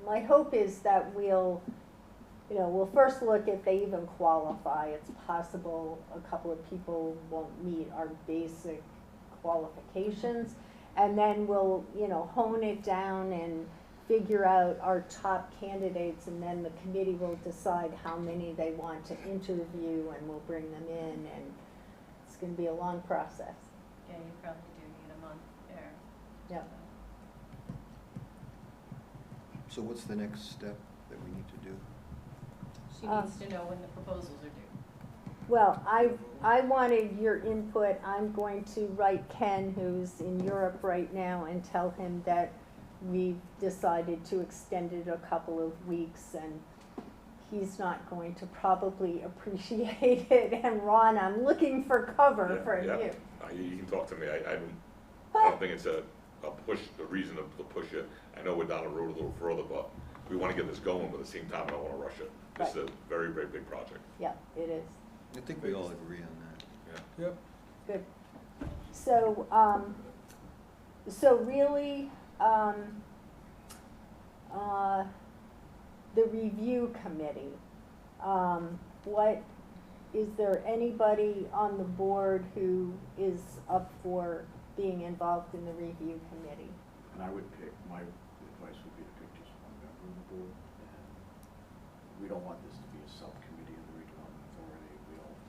Speaker 3: my hope is that we'll, you know, we'll first look if they even qualify. It's possible a couple of people won't meet our basic qualifications. And then we'll, you know, hone it down and figure out our top candidates, and then the committee will decide how many they want to interview, and we'll bring them in, and it's gonna be a long process.
Speaker 4: yeah, you probably do need a month there.
Speaker 3: Yeah.
Speaker 1: So what's the next step that we need to do?
Speaker 4: She needs to know when the proposals are due.
Speaker 3: Well, I wanted your input. I'm going to write Ken, who's in Europe right now, and tell him that we've decided to extend it a couple of weeks, and he's not going to probably appreciate it. And Ron, I'm looking for cover
Speaker 8: Yeah,
Speaker 3: from
Speaker 8: yeah.
Speaker 3: you.
Speaker 8: You can talk to me, I don't think it's a push, a reason to push it. I know we're down the road a little further, but we wanna get this going, but at the same time, I don't wanna rush it. This is a very, very big project.
Speaker 3: Yeah, it is.
Speaker 1: I think we all agree on that.
Speaker 8: Yeah.
Speaker 2: Yep.
Speaker 3: Good. So, so really, the review committee, what, is there anybody on the board who is up for being involved in the review committee?
Speaker 5: And I would pick, my advice would be to pick just one member of the board. And we don't want this to be a subcommittee of the redevelopment authority.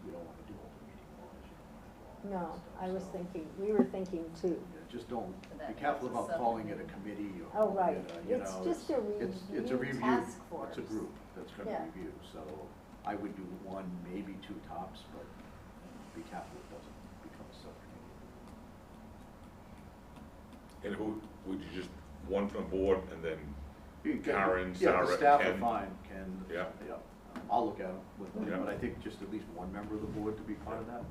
Speaker 5: you don't wanna do open meeting laws, you don't wanna do all that
Speaker 3: No,
Speaker 5: stuff,
Speaker 3: I was
Speaker 5: so,
Speaker 3: thinking, we were thinking too.
Speaker 5: yeah, just don't,
Speaker 4: So that
Speaker 5: be careful
Speaker 4: makes it
Speaker 5: about calling it a committee or
Speaker 3: Oh,
Speaker 5: calling
Speaker 3: right.
Speaker 5: it a, you
Speaker 3: It's
Speaker 5: know,
Speaker 3: just a
Speaker 5: it's a
Speaker 3: review
Speaker 5: review.
Speaker 3: task force.
Speaker 5: It's a group that's gonna
Speaker 3: Yeah.
Speaker 5: review, so I would do one, maybe two tops, but be careful it doesn't become a subcommittee.
Speaker 8: And who, would you just, one from the board and then
Speaker 5: You can-
Speaker 8: Karen,
Speaker 5: Yeah,
Speaker 8: Sarah,
Speaker 5: the staff are
Speaker 8: Ken?
Speaker 5: fine, Ken.
Speaker 8: Yeah.
Speaker 5: Yeah, I'll look at them with them,
Speaker 8: Yeah.
Speaker 5: but I think just at least one member of the board to be part of that,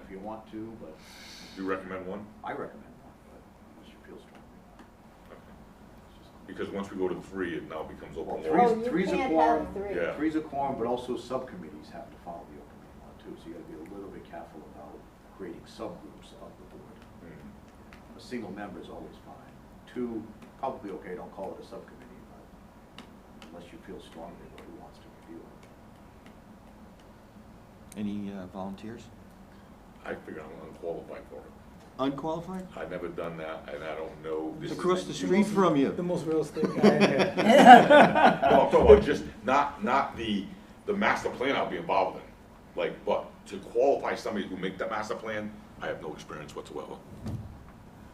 Speaker 5: if you want to, but
Speaker 8: Do you recommend one?
Speaker 5: I recommend one, but unless you feel strongly.
Speaker 8: Okay.
Speaker 5: It's just-
Speaker 8: Because once we go to 3, it now becomes
Speaker 5: Well,
Speaker 8: open
Speaker 3: Oh,
Speaker 8: law.
Speaker 3: you
Speaker 5: three's a
Speaker 3: can't
Speaker 5: quorum.
Speaker 3: have three.
Speaker 8: Yeah.
Speaker 5: Three's a quorum, but also subcommittees have to follow the open meeting law too, so you gotta be a little bit careful about creating subgroups of the board.
Speaker 8: Mhm.
Speaker 5: A single member is always fine. Two, probably okay, don't call it a subcommittee, but unless you feel strongly about who wants to review it.
Speaker 1: Any volunteers?
Speaker 8: I figure I'm unqualified for it.
Speaker 1: Unqualified?
Speaker 8: I've never done that, and I don't know. This
Speaker 1: It's
Speaker 8: is-
Speaker 1: across the street from
Speaker 2: The
Speaker 1: you.
Speaker 2: most real estate guy in here.
Speaker 8: No, I'm talking about just, not the master plan I'll be involved in. Like, but to qualify somebody who make the master plan, I have no experience whatsoever.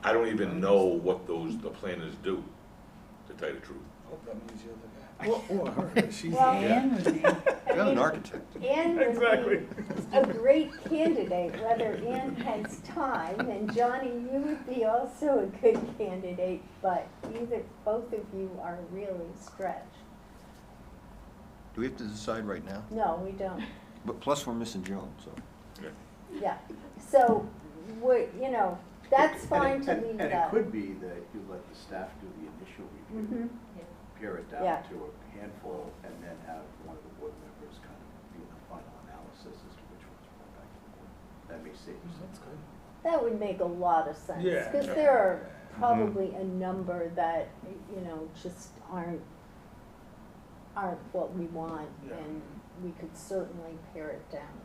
Speaker 8: I don't even know what the planners do, to tell you the truth.
Speaker 2: Hope that means you're the guy. Or her, she's.
Speaker 3: Well,
Speaker 7: Ann would be.
Speaker 1: You're an architect.
Speaker 3: Ann would
Speaker 2: Exactly.
Speaker 3: be a great candidate, whether Ann has time, and Johnny, you would be also a good candidate, but both of you are really stretched.
Speaker 1: Do we have to decide right now?
Speaker 3: No, we don't.
Speaker 1: But plus we're missing Joan, so.
Speaker 8: Yeah.
Speaker 3: Yeah, so, that's fine to
Speaker 5: And
Speaker 3: leave
Speaker 5: it
Speaker 3: that.
Speaker 5: could be that you let the staff do the initial review,
Speaker 3: Mhm.
Speaker 5: pare it
Speaker 3: Yeah.
Speaker 5: down to a handful, and then have one of the board members kind of do the final analysis as to which ones brought back to the board. That may save you some
Speaker 2: That's good.
Speaker 3: That would make a lot of sense,
Speaker 2: Yeah.
Speaker 3: because there are probably a number that, just aren't what we want,
Speaker 2: Yeah.
Speaker 3: and we could certainly pare it down.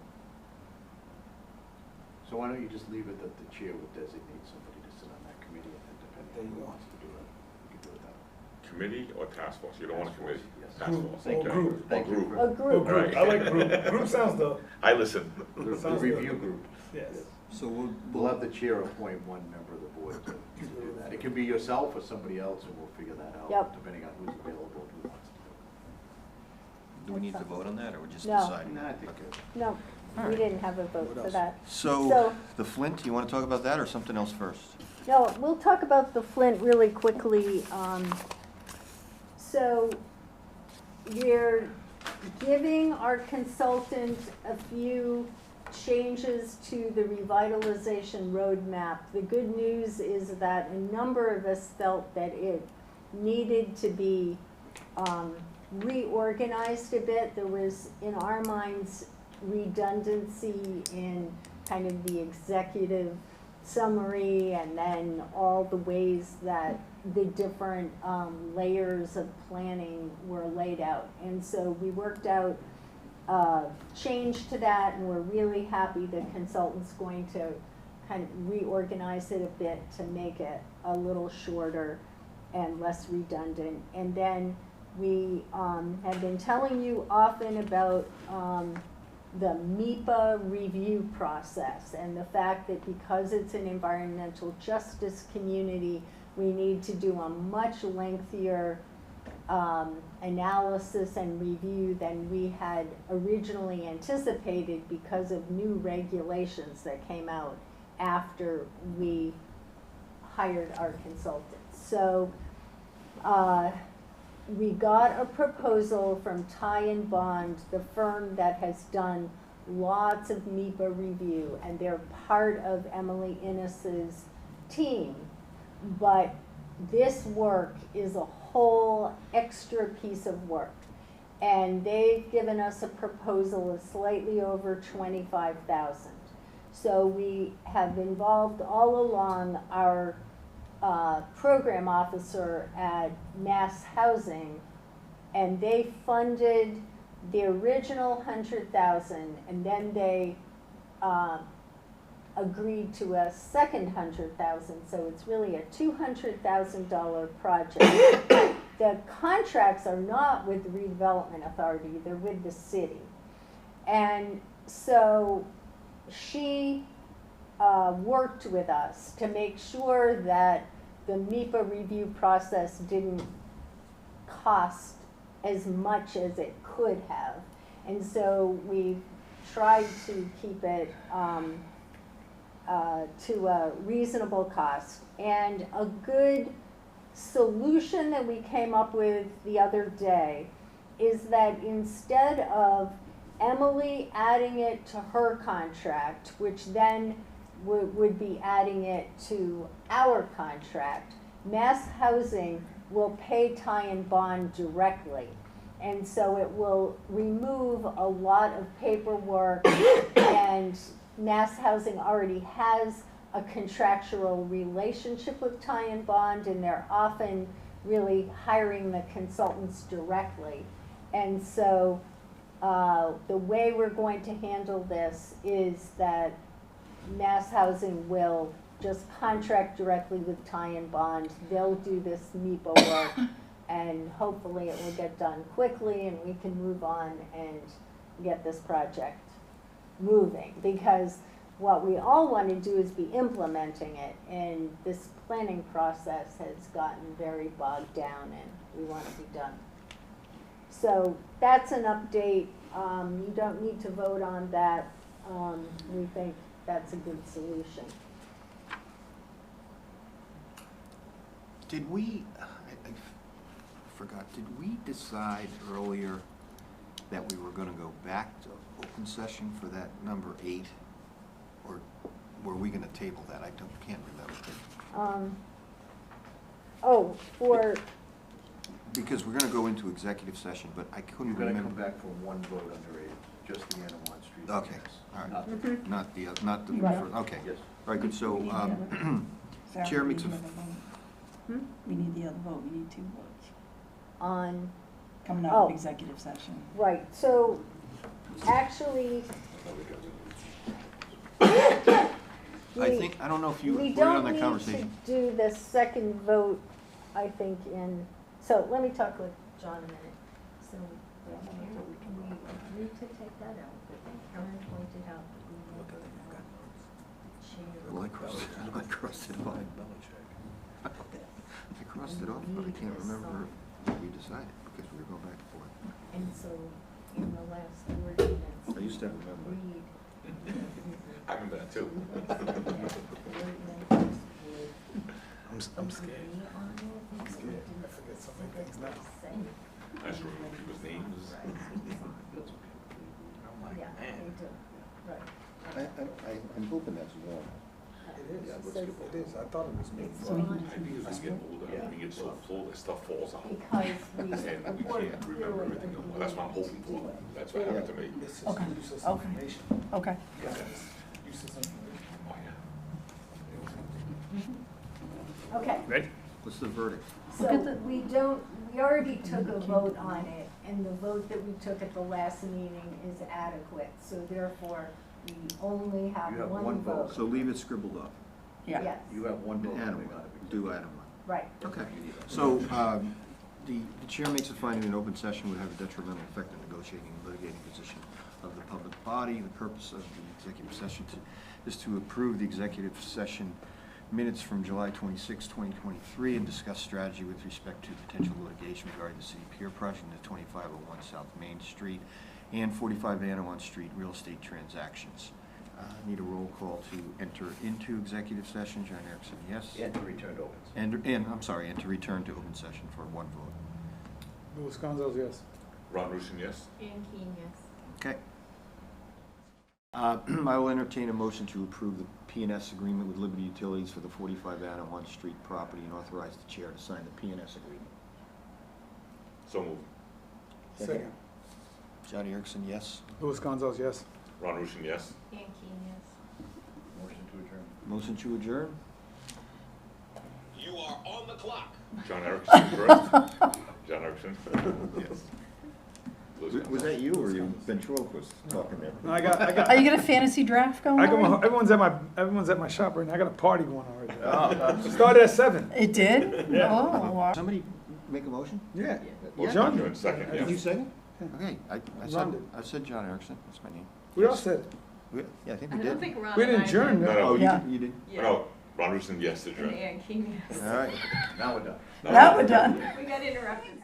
Speaker 5: So why don't you just leave it that the chair would designate somebody to sit on that committee, and then depending
Speaker 2: There
Speaker 5: on
Speaker 2: you
Speaker 5: who
Speaker 2: go.
Speaker 5: wants to do it, we could do it that way.
Speaker 8: Committee or task force? You don't want a
Speaker 5: Task
Speaker 8: committee?
Speaker 5: force, yes.
Speaker 8: Task
Speaker 2: Group.
Speaker 8: force,
Speaker 2: Or
Speaker 8: okay.
Speaker 2: group.
Speaker 8: Or
Speaker 5: Thank you
Speaker 8: group.
Speaker 5: for-
Speaker 3: A
Speaker 2: Oh,
Speaker 3: group,
Speaker 2: group, I like group. Group sounds the,
Speaker 8: I listen.
Speaker 5: The
Speaker 2: Sounds good.
Speaker 5: review group.
Speaker 2: yes.
Speaker 1: So
Speaker 5: We'll have the chair appoint one member of the board to do that. It can be yourself or somebody else, and we'll figure that out,
Speaker 3: Yep.
Speaker 5: depending on who's available and who wants to do it.
Speaker 1: do we need to vote on that, or we're just
Speaker 3: No.
Speaker 1: deciding?
Speaker 5: No, I think
Speaker 1: Okay.
Speaker 5: good.
Speaker 3: no,
Speaker 1: All
Speaker 3: we
Speaker 1: right.
Speaker 3: didn't have a vote
Speaker 1: What
Speaker 3: for
Speaker 1: else?
Speaker 3: that.
Speaker 1: So, the Flint, you want to talk about that, or something else first?
Speaker 3: No, we'll talk about the Flint really quickly. So we're giving our consultant a few changes to the revitalization roadmap. The good news is that a number of us felt that it needed to be reorganized a bit. There was, in our minds, redundancy in kind of the executive summary, and then all the ways that the different layers of planning were laid out. And so we worked out change to that, and we're really happy the consultant's going to kind of reorganize it a bit to make it a little shorter and less redundant. And then we have been telling you often about the MIPA review process, and the fact that because it's an environmental justice community, we need to do a much lengthier analysis and review than we had originally anticipated because of new regulations that came out after we hired our consultants. So we got a proposal from Ty and Bond, the firm that has done lots of MIPA review, and they're part of Emily Innes's team. But this work is a whole extra piece of work. And they've given us a proposal of slightly over $25,000. So we have involved all along our program officer at Mass Housing, and they funded the original $100,000, and then they agreed to a second $100,000, so it's really a $200,000 project. The contracts are not with the Redevelopment Authority, they're with the city. And so she worked with us to make sure that the MIPA review process didn't cost as much as it could have. And so we tried to keep it to a reasonable cost. And a good solution that we came up with the other day is that instead of Emily adding it to her contract, which then would be adding it to our contract, Mass Housing will pay Ty and Bond directly. And so it will remove a lot of paperwork, and Mass Housing already has a contractual relationship with Ty and Bond, and they're often really hiring the consultants directly. And so the way we're going to handle this is that Mass Housing will just contract directly with Ty and Bond. They'll do this MIPA work, and hopefully it will get done quickly and we can move on and get this project moving. Because what we all want to do is be implementing it, and this planning process has gotten very bogged down and we want to be done. So that's an update. You don't need to vote on that. We think that's a good solution.
Speaker 1: Did we, I forgot, did we decide earlier that we were gonna go back to open session for that number 8? Or were we gonna table that? I can't remember. Because we're gonna go into executive session, but I couldn't
Speaker 5: You're
Speaker 1: remember.
Speaker 5: gonna come back for one vote under 8, just the Anawan Street.
Speaker 1: Okay,
Speaker 5: Yes.
Speaker 1: all right.
Speaker 5: Not the-
Speaker 1: Not the, not the,
Speaker 3: Right.
Speaker 1: okay.
Speaker 5: Yes.
Speaker 1: All right, good, so,
Speaker 7: We need the other- Sarah,
Speaker 1: Chair
Speaker 7: we
Speaker 1: makes
Speaker 7: need
Speaker 1: a
Speaker 7: the other vote.
Speaker 3: Hmm?
Speaker 7: We need the other vote, we need 2 votes,
Speaker 3: On,
Speaker 7: coming out
Speaker 3: Oh.
Speaker 7: of executive session.
Speaker 3: right, so actually,
Speaker 1: I think, I don't know if you
Speaker 3: we
Speaker 1: were on
Speaker 3: don't
Speaker 1: that
Speaker 3: need
Speaker 1: conversation.
Speaker 3: to do the second vote, I think, so let me talk with John a minute. So, we agreed to take that out, but then Karen pointed out that we were going to change.
Speaker 1: Well, I crossed it off. I crossed it off, but I can't remember what we decided, because we were going back and forth.
Speaker 3: And so, in the last ordinance.
Speaker 1: I used to remember.
Speaker 3: agreed
Speaker 8: I remember that too.
Speaker 2: I'm scared. I'm scared. I forget so many things now.
Speaker 8: That's true. People's names.
Speaker 3: Yeah, they do, right.
Speaker 1: I'm hoping that's warm.
Speaker 2: It
Speaker 1: Yeah,
Speaker 2: is,
Speaker 1: let's
Speaker 2: it
Speaker 1: get
Speaker 2: is. I thought it was me.
Speaker 3: It's
Speaker 7: So we-
Speaker 3: on
Speaker 8: I think as we get older, we get so full that stuff falls out.
Speaker 3: because we,
Speaker 8: And
Speaker 3: the
Speaker 8: we
Speaker 3: board
Speaker 8: can't remember
Speaker 3: clearly
Speaker 8: everything. Well, that's what I'm hoping for. That's what happened to me.
Speaker 2: It's just
Speaker 7: Okay,
Speaker 2: useless
Speaker 7: okay.
Speaker 2: information.
Speaker 7: Okay.
Speaker 2: Yeah, it's useless information.
Speaker 8: Oh, yeah.
Speaker 3: Okay,
Speaker 2: Ready?
Speaker 1: What's the verdict?
Speaker 3: so we already took a vote on it, and the vote that we took at the last meeting is adequate, so therefore, we only have
Speaker 5: You have
Speaker 3: one
Speaker 5: one vote.
Speaker 3: vote.
Speaker 1: So leave it scribbled up.
Speaker 7: Yeah.
Speaker 3: Yes,
Speaker 5: You have one vote
Speaker 1: Add
Speaker 5: coming
Speaker 1: one.
Speaker 5: out of it.
Speaker 1: Do add one.
Speaker 3: right.
Speaker 1: Okay, so, the chair makes a finding an open session would have a detrimental effect on negotiating and litigating position of the public body. The purpose of the executive session is to approve the executive session minutes from July 26, 2023, and discuss strategy with respect to potential litigation regarding the city pier project at 2501 South Main Street and 45 Anawan Street real estate transactions. Need a roll call to enter into executive session. John Erickson, yes?
Speaker 5: And to return to open.
Speaker 1: And to return to open session for one vote.
Speaker 2: Louis Gonzalez, yes.
Speaker 8: Ron Rusin, yes?
Speaker 4: And Keen, yes.
Speaker 1: Okay. I will entertain a motion to approve the P&S agreement with Liberty Utilities for the 45 Anawan Street property and authorize the chair to sign the P&S agreement.
Speaker 8: So moved.
Speaker 2: Second.
Speaker 1: Johnny Erickson, yes.
Speaker 2: Louis Gonzalez, yes.
Speaker 8: Ron Rusin, yes?
Speaker 4: And Keen, yes.
Speaker 5: Motion to adjourn.
Speaker 1: Motion to adjourn?
Speaker 9: You are on the clock.
Speaker 8: John Erickson first. John Erickson.
Speaker 1: Yes.
Speaker 8: Louis
Speaker 1: Was
Speaker 8: Gonzalez.
Speaker 1: that you or your ventriloquist talking there?
Speaker 2: No, I got,
Speaker 7: Are you gonna fantasy draft going
Speaker 2: I got
Speaker 7: on?
Speaker 2: my, everyone's at my shop right now. I got a party going on right now.
Speaker 1: Oh.
Speaker 2: Started at 7.
Speaker 7: It did?
Speaker 2: Yeah.
Speaker 7: Oh, wow.
Speaker 1: Somebody make a motion?
Speaker 2: Yeah.
Speaker 8: Motion
Speaker 2: John
Speaker 8: to adjourn, second,
Speaker 1: Did you
Speaker 8: yes.
Speaker 1: second? Okay, I
Speaker 2: Ron
Speaker 1: said,
Speaker 2: did.
Speaker 1: I said John Erickson, that's my name.
Speaker 2: We all said it.
Speaker 1: Yeah, I think
Speaker 4: I
Speaker 1: we
Speaker 4: don't
Speaker 1: did.
Speaker 4: think Ron
Speaker 2: We
Speaker 4: and
Speaker 2: didn't
Speaker 4: I
Speaker 2: adjourn,
Speaker 4: did.
Speaker 2: no.
Speaker 8: No, no,
Speaker 7: Yeah.
Speaker 5: You did?
Speaker 4: Yeah.
Speaker 8: no, Ron Rusin, yes, to
Speaker 4: And
Speaker 8: adjourn.
Speaker 4: Ann King, yes.
Speaker 1: All right.
Speaker 5: Now we're done.
Speaker 7: Now we're done.
Speaker 4: We got interrupted.